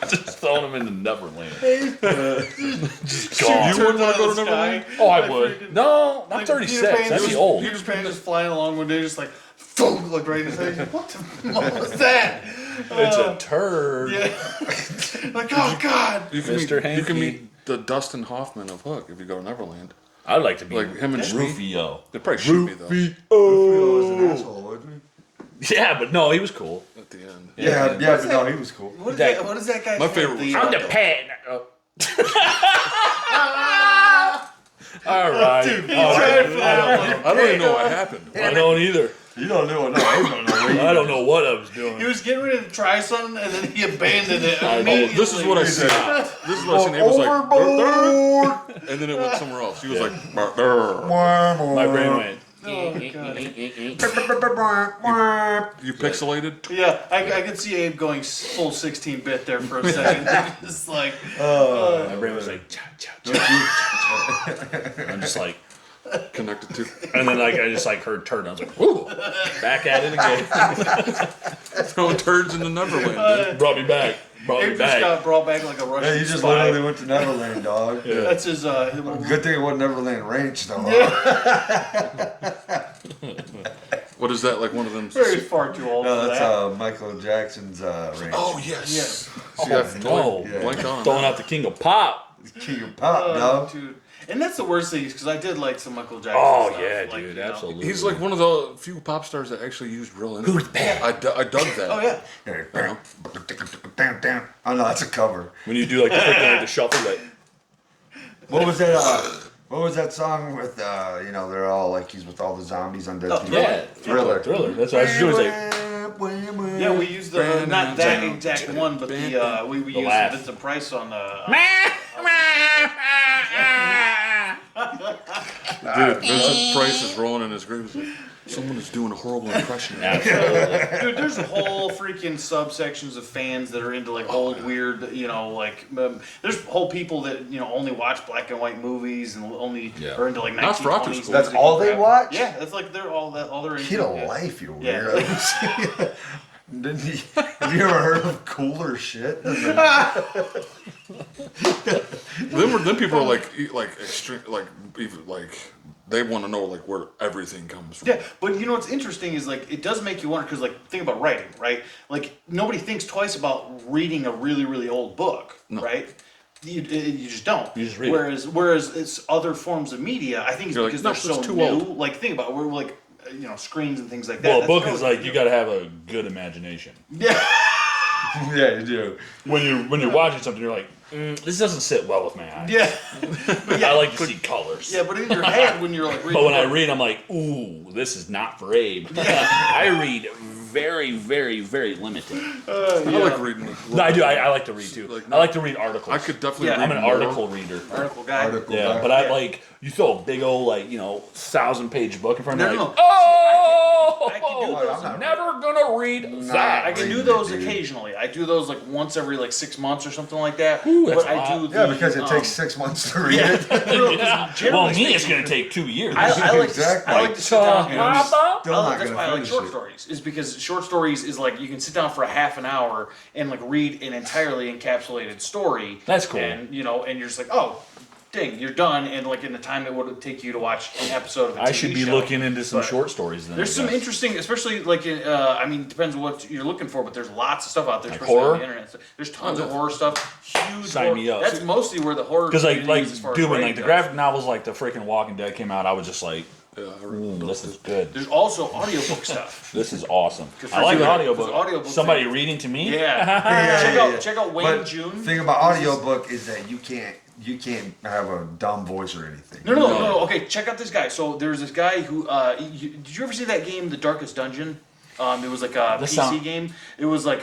Just throwing him into Neverland. Just You gone. wouldn't want to out go of to the Neverland? sky. Oh, I Like would. freaking- No, not like 36. Peter That'd be just- old. Peter Pan just flying along one day, just like, boom, like right in his face. What the what was that? It's a turd. Yeah. Like, oh God. You can Mr. meet, you can Hanky. meet the Dustin Hoffman of Hook if you go to Neverland. I'd like to be Like him and Shmi. Rufio. They'd probably shoot me though Rufio was an asshole, wasn't Yeah, but no, he was cool. at the end. he? Yeah, but no, he was cool. What is that? What is that guy's My name? favorite was I'm the pet. All right. I don't even know what happened. I don't either. You don't know. No, I don't know. I don't know what I was doing. He was getting ready to try something, and then he abandoned it. Oh, immediately. this is what I said. This is what I said. It was like, Overboard. and then it went somewhere else. He was like, My brain went. Oh, God. you pixelated. Yeah, I could see Abe going full 16-bit there for a second. Just like, My brain was like. Chow, chow, chow. I'm just like, Connected to. and then like I just like heard turd. And I was like, whoo, back at it again. Throwing turds into Neverland. Dude. Brought me back. Brought Abe me just back. got brought back like a Russian Yeah, you just spy. literally went to Neverland, dog. That's his, Good thing it wasn't Neverland Ranch, though. What is that? Like one of them? very far too old No, for that's that. Michael Jackson's ranch. Oh yes. Oh, See, I've no. totally blanked on Throwing that. out the king of pop. King of Pop, Oh, dog. dude. And that's the worst thing, because I did like some Michael Jackson Oh stuff. yeah, like, dude, you know. absolutely. He's like one of the few pop stars that actually used real instruments. I dug that. Oh, yeah. Oh no, that's a cover. when you do like the freaking like the shuffle that. What was that? What was that song with? They're all like he's with all the zombies on Dead Oh, People. Yeah, Thriller. That's what I was doing. Like, Yeah, we used the, not that exact one, but the, we used laugh. the Vincent Price on the... Dude, Vincent Price is rolling in his grave. He's like, someone is doing a horrible impression of me. Absolutely. Dude, there's whole freaking subsections of fans that are into like old weird, there's whole people that only watch black and white movies and only are into like Nosferatu's 1920s. cool. That's all they watch? Yeah, that's like they're all they're into. Get a yeah. life, you Yeah. weirdo. Have you ever heard of cooler shit? Then people are like extreme, like even like they want to know like where everything comes from. Yeah, but you know what's interesting is like it does make you wonder because like think about writing, right? Like nobody thinks twice about reading a really really old book, right? You just don't. You just read it. Whereas it's other forms of media, I think it's You're because like, they're no, so it's too new. old. Like think about it, we're like screens and things like that. Well, a That's book really is like what you they got to have a good imagination. do. Yeah. Yeah, you do. When you're watching something, you're like, this doesn't sit well with my eyes. Yeah. But I like to see colors. Yeah, but in your head when you're like reading But when I a book- read, I'm like, ooh, this is not for Abe. I read very, very, very limited. I like reading. No, I do. I like to read too. Like, I like to read articles. I could definitely. Yeah, read I'm an more. article reader. article guy. Article Yeah, guy. but I Yeah. like you throw a big old 1,000-page book in front of me. No, like, no. oh, I can do those. I'm never gonna read that. I can do Reading those it, dude. occasionally. I do those like once every like 6 months or something like that. Ooh, that's but I a do. Yeah, the, because it takes 6 months to read Yeah. it. No, 'cause Well, generally me, it's speaking, gonna take 2 years. I like Exactly. to sit down and Papa? Still not that's gonna why I like finish short it. stories. Is because short stories is like you can sit down for a half an hour and like read an entirely encapsulated story. That's cool. And and you're just like, oh, dang, you're done. And like in the time that would take you to watch an episode of a TV I should be show. looking into some But short stories then. There's I some guess. interesting, especially like in, it depends on what you're looking for, but there's lots of stuff out there, Like especially horror? on the internet. So there's tons of horror stuff. Huge. Sign horror. me up. That's mostly where the horror. Because community is as far as dude, when writing the goes. graphic novels like the freaking Walking Dead came out, I was just like, Yeah, I read this is good. There's also audiobook stuff. This is awesome. for I like sure. audiobook. Because audiobook Somebody thing- reading to me. Yeah. Check out Wayne But June. thing about audiobook is that you can't have a dumb voice or anything. No. Okay, check out this guy. So there's this guy who. Did you ever see that game, The Darkest Dungeon? It was like a This PC sound- game. It was like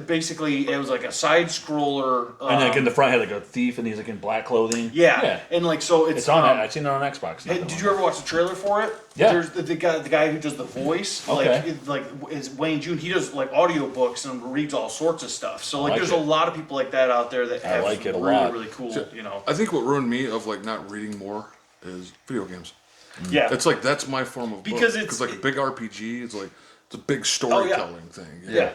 basically it was like a side scroller. And like in the front had like a thief and he's like in black clothing. yeah, and like so it's It's on it. I've seen it on Xbox. Hey, did you ever watch the trailer for it? Yeah. There's the guy who does the voice. Okay. Like is Wayne June. He does like audiobooks and reads all sorts of stuff. So like like there's it. a lot of people like that out there that I have like it a really lot. really cool. I think what ruined me of like not reading more is video games. Yeah. It's like that's my form of Because book. it's- like a big RPG. It's like it's a big storytelling thing. you know? Yeah.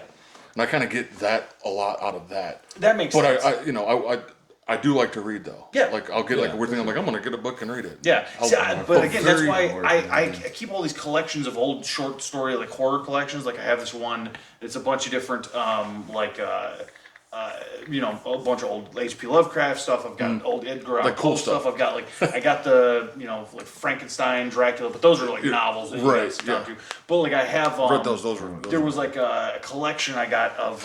And I kind of get that a lot out of that. That makes But sense. I do like to read though. Yeah. Like I'll get like a weird thing. I'm like I'm gonna get a book and read it. Yeah, I'll- See, I'm but again, that's very why bored, I man. keep all these collections of old short story like horror collections. Like I have this one. It's a bunch of different a bunch of old H.P. Lovecraft stuff. I've got old Edgar Allan Like cool Poe stuff. I've got I got the like Frankenstein, Dracula, but those are like novels. That you right, guys sit down yeah. to. But like I have read those. Those were. there was like a collection I got of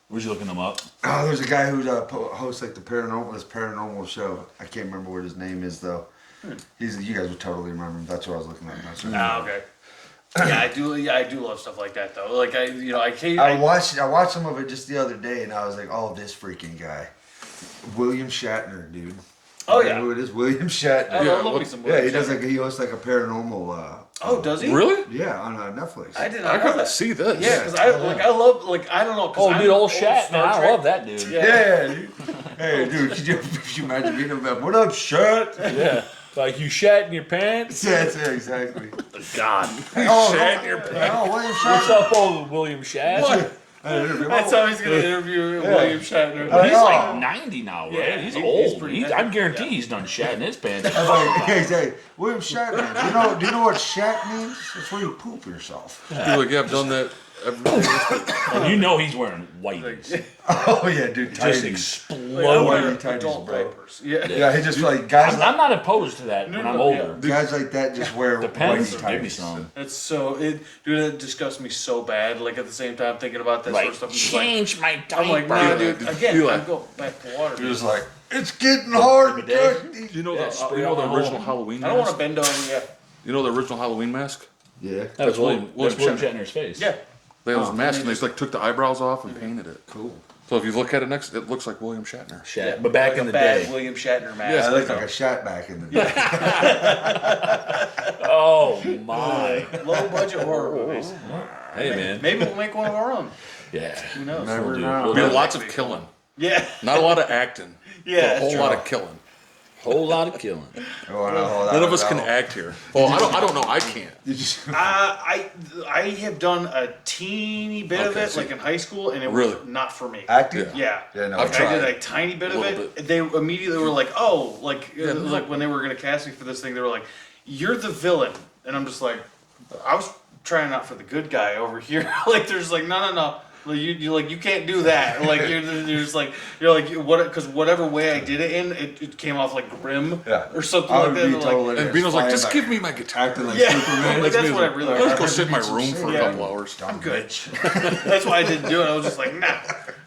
Was you looking them up? Oh, there's a guy who hosts like this paranormal show. I can't remember what his name is though. You guys would totally remember him. That's what I was looking at. That's right. okay. Yeah, I do. Yeah, I do love stuff like that though. Like I watched some of it just the other day, and I was like, "Oh, this freaking guy, William Shatner, dude." Oh, You know yeah. who it is? William Shatner. I love me some. Yeah, he does he hosts like a paranormal. Oh, does he? Really? Yeah, on Netflix. I didn't. I know gotta that. see this. Yeah, because I love I don't know. 'cause Oh, I'm dude, old an Shat, Star man. I Trek- love that dude. Yeah, dude. Hey, dude, could you imagine being him? What up, Shat? Yeah. Like you shat in your pants. Yeah, exactly. God. Shat in your pants. Oh, William What's Shatner. up, old William Shat? What? That's how he's gonna interview William Shatner. I He's know. like 90 now, right? Yeah, he's he's old. pretty- I guarantee he's done shat in his pants. I was like, yeah, exactly. William Shatner. Do you know what shat means? It's where you poop yourself. You're like, yeah, I've done that every day. And you know he's wearing whiteys. Oh yeah, dude. Just Tighties. I explode. wear Whitey tighties, adult bro. diapers. Yeah. Yeah, he just like guys. I'm not opposed to that when I'm older. Guys like that just wear Depends. whitey Give me tighties. some. That's so dude. That disgusts me so bad. Like at the same time thinking about that sort Like, of stuff. I'm just like, change my I'm like, diaper. nah, dude. Again, You I like- go back to water. He was like, it's getting hard. Bidet. You know Yeah, the spray on the original hole. Halloween I don't want mask? to bend over yet. You know the original Halloween mask? Yeah. That was William William Shatner's face. Yeah. They had this mask and they just like took the eyebrows off and painted it. Cool. So if you look at it next, it looks like William Shatner. But back Like in a the bad day. William Shatner mask. Yeah, I looked like a shot back in the day. Oh my. Low budget horror movies. Hey man. Maybe we'll make one of our own. Yeah. Who knows? Never We'll do- know. we'll Be do lots that. of killing, Yeah. not a lot of acting. Yeah, but a that's whole true. lot of killing. Whole lot of killing. None of us can act here. Well, I don't know. I can't. I have done a teeny bit of Okay, it, see. like in high school, and it Really? was not for me. Acting? Yeah. Yeah, no, I've I tried. did a tiny bit of Little it. bit. They immediately were like, "Oh, like when they were gonna cast me for this thing, they were like, you're the villain," and I'm just like, I was trying out for the good guy over here. Like, there's like, no. Like, you can't do that. Like you're just like what? Because whatever way I did it in, it came off like grim or something I like would that. be Like, totally And Bino's like, just fine, give me my guitar. acting like Yeah. Superman. Like, that's what I really Let's want. go sit in my room for a Yeah. couple hours. I'm good. That's why I didn't do it. I was just like, nah.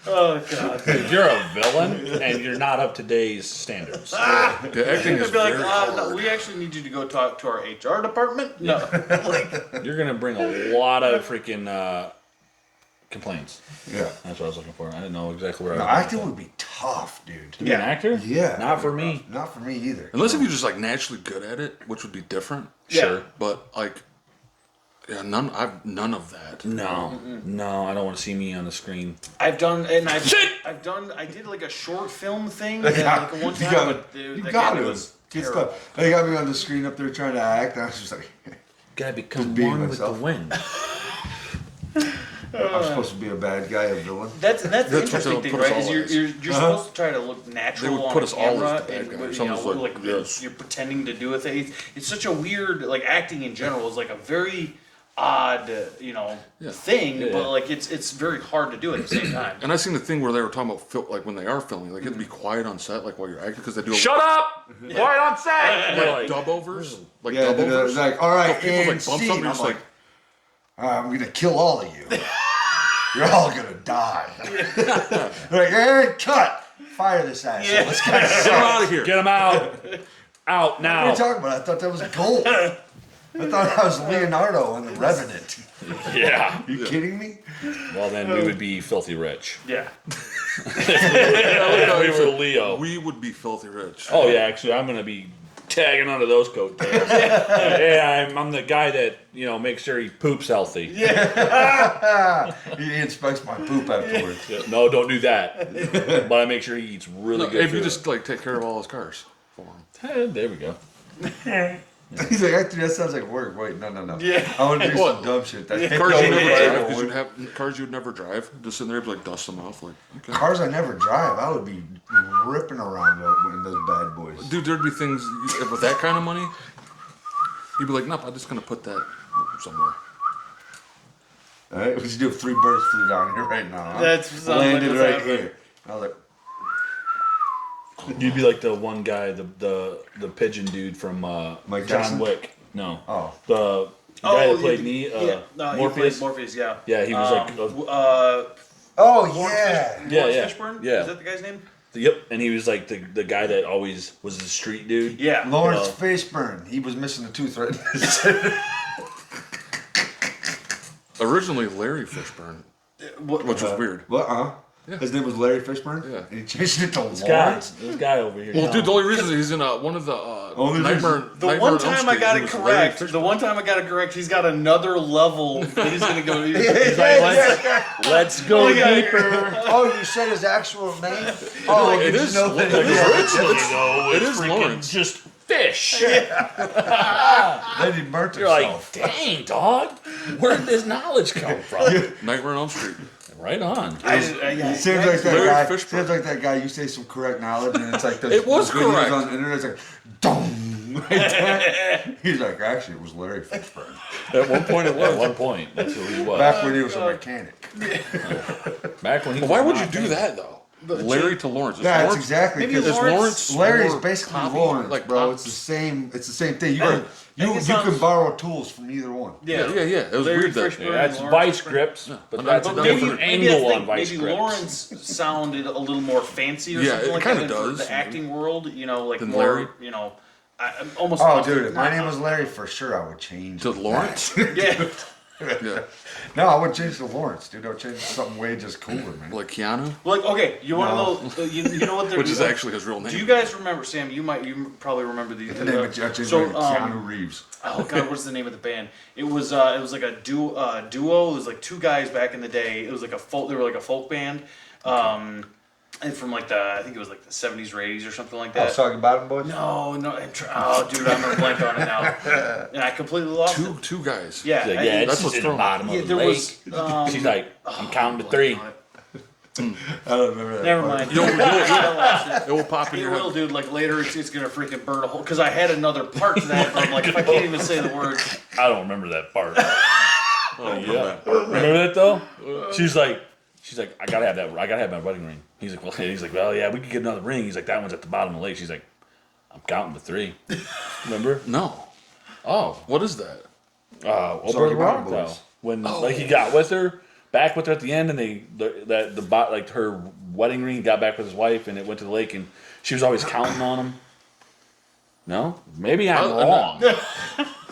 Oh god. Dude, you're a villain and you're not up to today's standards. The acting I'd is be like, very no, hard. we actually need you to go talk to our HR department. No. Like, You're gonna bring a lot of freaking complaints. Yeah. That's what I was looking for. I didn't know exactly where No, I was. acting would be tough, dude. To be an actor? Yeah. Not for me. Not for me either. Unless if you're just like naturally good at it, which would be different. Yeah. Sure. But like, yeah, none of that. No. No, I don't want to see me on the screen. I did like a short film thing like one time, but You again, got it it. was Good terrible. stuff. They got me on the screen up there trying to act. And I was just like, Gotta become being one with the myself. wind. I'm supposed to be a bad guy, a villain. That's the That's what interesting they'll thing, put us right? Is all you're as. you're supposed to try to look natural They would on put us all as camera, the bad and guy. you Someone's know, like, like yes. you're pretending to do a thing. It's such a weird, like acting in general is like a very odd, thing, Yeah. but like it's very hard to do at the same time. And I seen the thing where they were talking about like when they are filming, like you have to be quiet on set, like while you're acting, because they do Shut up! Quiet on set! like dub overs, like Yeah, dub they're overs. like, all right, So people and like bump scene. something, you're I'm just like, I'm gonna kill all of you. You're all gonna die. They're like, and cut. Fire this asshole. Yeah. This guy get him sucks. out of here. Get him out! Out What are now! you talking about? I thought that was gold. I thought I was Leonardo in The Revenant. Yeah. Are you kidding me? Well, then we would be filthy rich. Yeah. We were Leo. We would be filthy rich. Oh yeah, actually, I'm gonna be tagging onto those coattails. Yeah, I'm the guy that makes sure he poops healthy. He inspects my poop afterwards. Yeah, no, don't do that. But I make sure he eats really good. If you food. just like take care of all his cars for him. There we go. He's like, actually, that sounds like work. Wait, no. Yeah. I want to do What? some dumb shit. That Cars don't you never work. drive, because you'd have cars you'd never drive. Just in there, like dust them off, like okay. Cars I never drive. I would be ripping around in those bad boys. Dude, there'd be things with that kind of money. You'd be like, nope, I'm just gonna put that somewhere. All right, we should do if 3 birds flew down here right now. Huh? That's sounds like landed what's right happening. here. I was like, You'd be like the one guy, the pigeon dude from Mike John Tyson? Wick. No. oh, The guy that played he played Morpheus. Morpheus, yeah. Yeah, he was like. oh Lawrence yeah. Yeah, Lawrence yeah. Fishburne? Yeah. Is that the guy's name? Yep, and he was like the guy that always was the street dude. Yeah. Lawrence Fishburne. He was missing a tooth right in his Originally, Larry Fishburne, which was weird. What? Yeah. His name was Larry Fishburne. Yeah. And he changed it to This guy, Lawrence. this guy over here. Well, dude, the only reason is he's in one of the Only Nightmare. The Nightmare one on Elm time I Street, got he it was Larry correct, Fishburne. he's got another level that he's gonna go. He's like, let's go deeper. Oh, you said his actual name? Oh, It did is. you know that? It is Lawrence. Just fish. Then he burnt You're like, himself. dang, dog. Where did this knowledge come from? Nightmare on Elm Street. Right on. Yeah, It seems like that Larry guy. Fishburne. Seems like that guy. You say some correct knowledge, and it's like those It was videos correct. on the internet. It's like, dong. Like that. He's like, actually, it was Larry Fishburne. At one point, it was. At one point, that's who he was. Back when he was a mechanic. Back when he. But why would you do that though? Larry to Lawrence. Is That's Lawrence, exactly. Maybe Because Is Lawrence Larry's more basically poppy? Lawrence, Like bro. pop- It's the same. It's the same thing. You think you it can sounds- borrow tools from either one. Yeah. It was Larry weird that. Fishburne. Yeah, that's Lawrence vice Fishburne. grips, but But that's a maybe- different Maybe I angle think on vice maybe grips. Lawrence sounded a little more fancy or Yeah, something it like kinda that for does. the acting world. Like Than more, Larry? I'm almost. Oh, dude, if my name was Larry, for sure I would change. To that. Lawrence? Yeah. Yeah. No, I would change to Lawrence, dude. I would change to something way just cooler, man. Like Keanu, Like, okay, you want No. to know? You know what? which is actually his real name. Do you guys remember, Sam? You probably remember these. The name of James so, Keanu Reeves. Oh God, what's the name of the band? It was like a duo. It was like two guys back in the day. It was like a folk. They were like a folk band, and from like I think it was like the 70s or 80s or something like that. Soggy Bottom Boys? No, oh dude, I'm gonna blank on it now, and I completely lost it. two guys. Yeah, She's like, I- yeah, that's it's what's just in the throwing. bottom yeah, of the there lake. was. She's like, I'm counting to 3. I don't remember that. Never part. mind. You'll- I lost it. It will pop in It your will, head. dude. Like later, it's gonna freaking burn a hole. Because I had another part to that. But I'm like, if I can't even say the word, I don't remember that part. Oh, Yeah. Remember that though? She's like, I gotta have that. I gotta have my wedding ring. He's like, well, yeah, we could get another ring. He's like, that one's at the bottom of the lake. She's like, I'm counting to 3. Remember? No. Oh, What is that? Old Soggy Brother Bottom Rock Boys. though. When like he got with her, back with her at the end, and like her wedding ring got back with his wife, and it went to the lake, and she was always counting on him. No, maybe I'm wrong.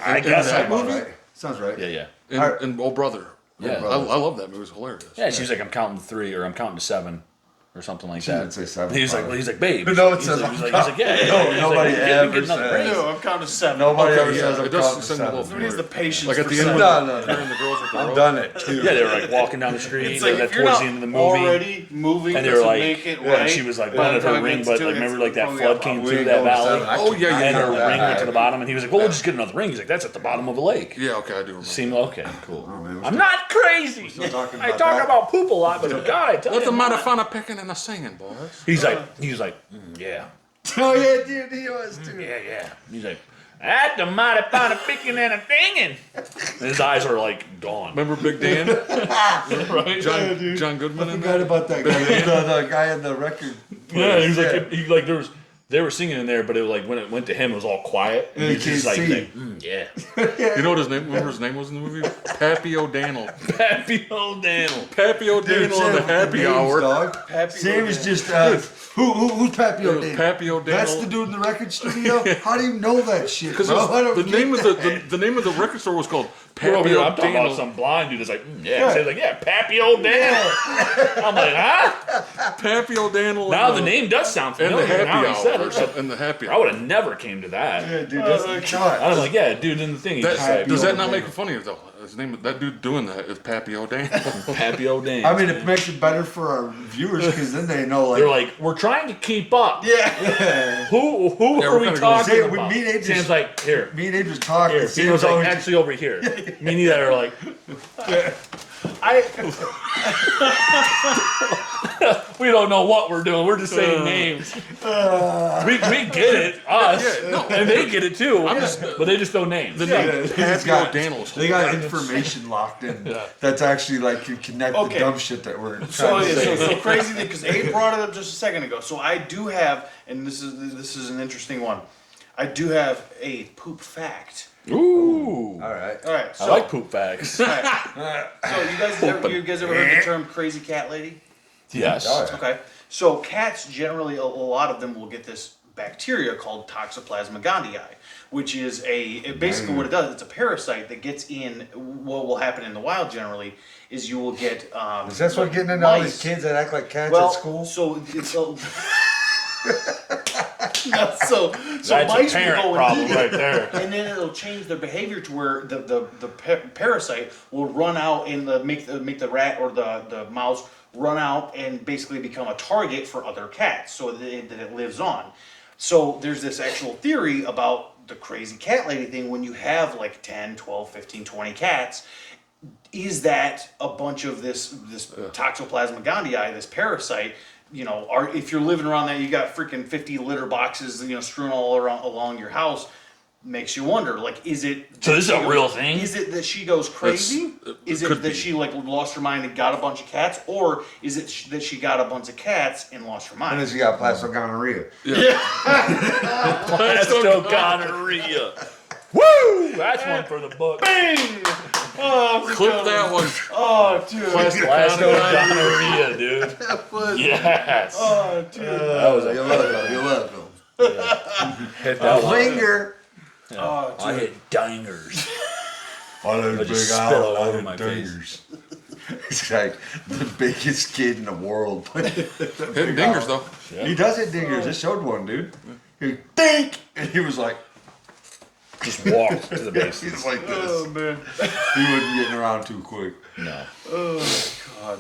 I guess that I'm Sounds right. right. Sounds right. Yeah. And Oh Brother. Yeah. I love that movie. It's hilarious. Yeah, she was like, I'm counting to 3, or I'm counting to 7, or something like that. didn't say 7, He's probably. like, babe. No, it he's says like, I'm he's like, yeah. No, He's nobody like, ever get another says. ring. no, I'm counting to 7. Nobody Okay, ever yeah, says I'm it does counting send a seven. little Who needs the patience? Like at the for end when seven? No. they're in the girls with the I've rope. done it too. Yeah, they were like walking down the street, It's like and if then you're towards not the end of the movie. already moving, And they were to like, make it yeah, right. and she was like, by the wanted her time ring, it's but due, like, it's remember, like that probably flood got came We through ain't that going to valley, seven. I Oh, can- yeah, I yeah, and know her that. ring went to the bottom, and he was like, well, we'll just get another ring. He's like, that's at the bottom of the lake. Yeah, okay, I do remember. Seemed okay, cool. Oh, man, we're I'm still- not crazy. still talking I about talk that. about poop a lot, but God, I tell Let you, the I'm matter not. fun of picking and a singing, boys. He's like, yeah. Oh yeah, dude, he was too. Yeah. He's like, at the mighty fun of picking and a dinging. And his eyes are like gone. Remember Big Dan? Right? John Goodman I in forgot that? about that guy. The guy in the record. Yeah, he was like, they were singing in there, but it was like when it went to him, it was all quiet. And Yeah, he you was just can't like, see. yeah. You know what his name? Remember his name was in the movie? Pappy O'Daniel. Happy old Daniel. Pappy O'Daniel on the happy hour. Dog. Pappy Sam is O'Daniel. just who's Pappy O'Daniel? Pappy O'Daniel. That's the dude in the record studio. How do you know that shit? Because Bro? I don't the get name of that. the name of the record store was called We're over Pappy here, I'm talking about O'Daniel. some blind dude that's like, yeah. So he's like, yeah, Pappy old Daniel. I'm like, huh? Pappy O'Daniel. Now and the name does sound and familiar. the Now happy he said hour. it. And the happy I hour. would have never came to that. Yeah, dude, that's the cut. I was like, yeah, dude, in the thing. He just said, Does that O'Daniel. not make it funnier though? His name, that dude doing that is Pappy O'Daniel. Pappy old Daniel. I mean, it makes it better for our viewers because then they know, like, They're like, we're trying to keep up. Yeah. Who Yeah, are we're we kinda talking Say, we about? meet Adrian- Sam's like, here. me and Abe was talking. Here. Sam's He was like, always- actually over here. Me and Eli are like, we don't know what we're doing. We're just saying names. We get it, us, Yeah, no. and they get it too. But they just know names. The name He's Pappy got- O'Daniel. is They got hilarious. information locked in that's actually like can connect Okay. the dumb shit that we're trying So, to say. so crazy thing because Abe brought it up just a second ago. So I do have, and this is an interesting one. I do have a poop fact. Ooh. All right. All right. I So, like poop facts. all right. So you guys ever heard the term crazy cat lady? Yes. Oh, yeah. Okay. So cats generally, a lot of them will get this bacteria called Toxoplasma gondii, which is basically what it does. It's a parasite that gets in. What will happen in the wild generally is you will get. Is that what getting into all these mice. kids that act like cats Well, at school? so it's so That's a mice will parent go problem and eat it, right there. and then it'll change their behavior to where the parasite will run out and make the rat or the mouse run out and basically become a target for other cats, so that it lives on. So there's this actual theory about the crazy cat lady thing. When you have like 10, 12, 15, 20 cats, is that a bunch of this Toxoplasma gondii, this parasite? You know, if you're living around that, you got freaking 50 litter boxes, strewn all along your house. Makes you wonder, like, is it? So this is a real thing? Is it that she goes crazy? Is it could that be. she like lost her mind and got a bunch of cats, or is it that she got a bunch of cats and lost her And then mind? she got plastic gonorrhea. Plasto gonorrhea. Woo! That's one for the book. Bang! Oh, Clip that one. oh, dude. Plasto gonorrhea, dude. Yes. Oh, dude. That was a You're welcome. You're welcome. hit that one. Finger. Oh, I dude. hit dingers. All those I big just spit all over eyes, my dingers. He's like the biggest kid in the world. Hitting dingers though. He does hit dingers. I showed one, dude. He dink, and he was like, Just walked to the base. he's like this. Oh man. He wasn't getting around too quick. No. Oh God.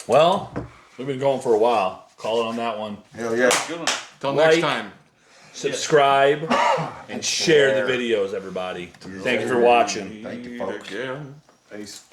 Well, we've been going for a while. Call it on that one. Hell yeah. Good one. Till Like- next time. Subscribe and share the videos, everybody. Thank you for watching. Thank you, folks. Again. Peace.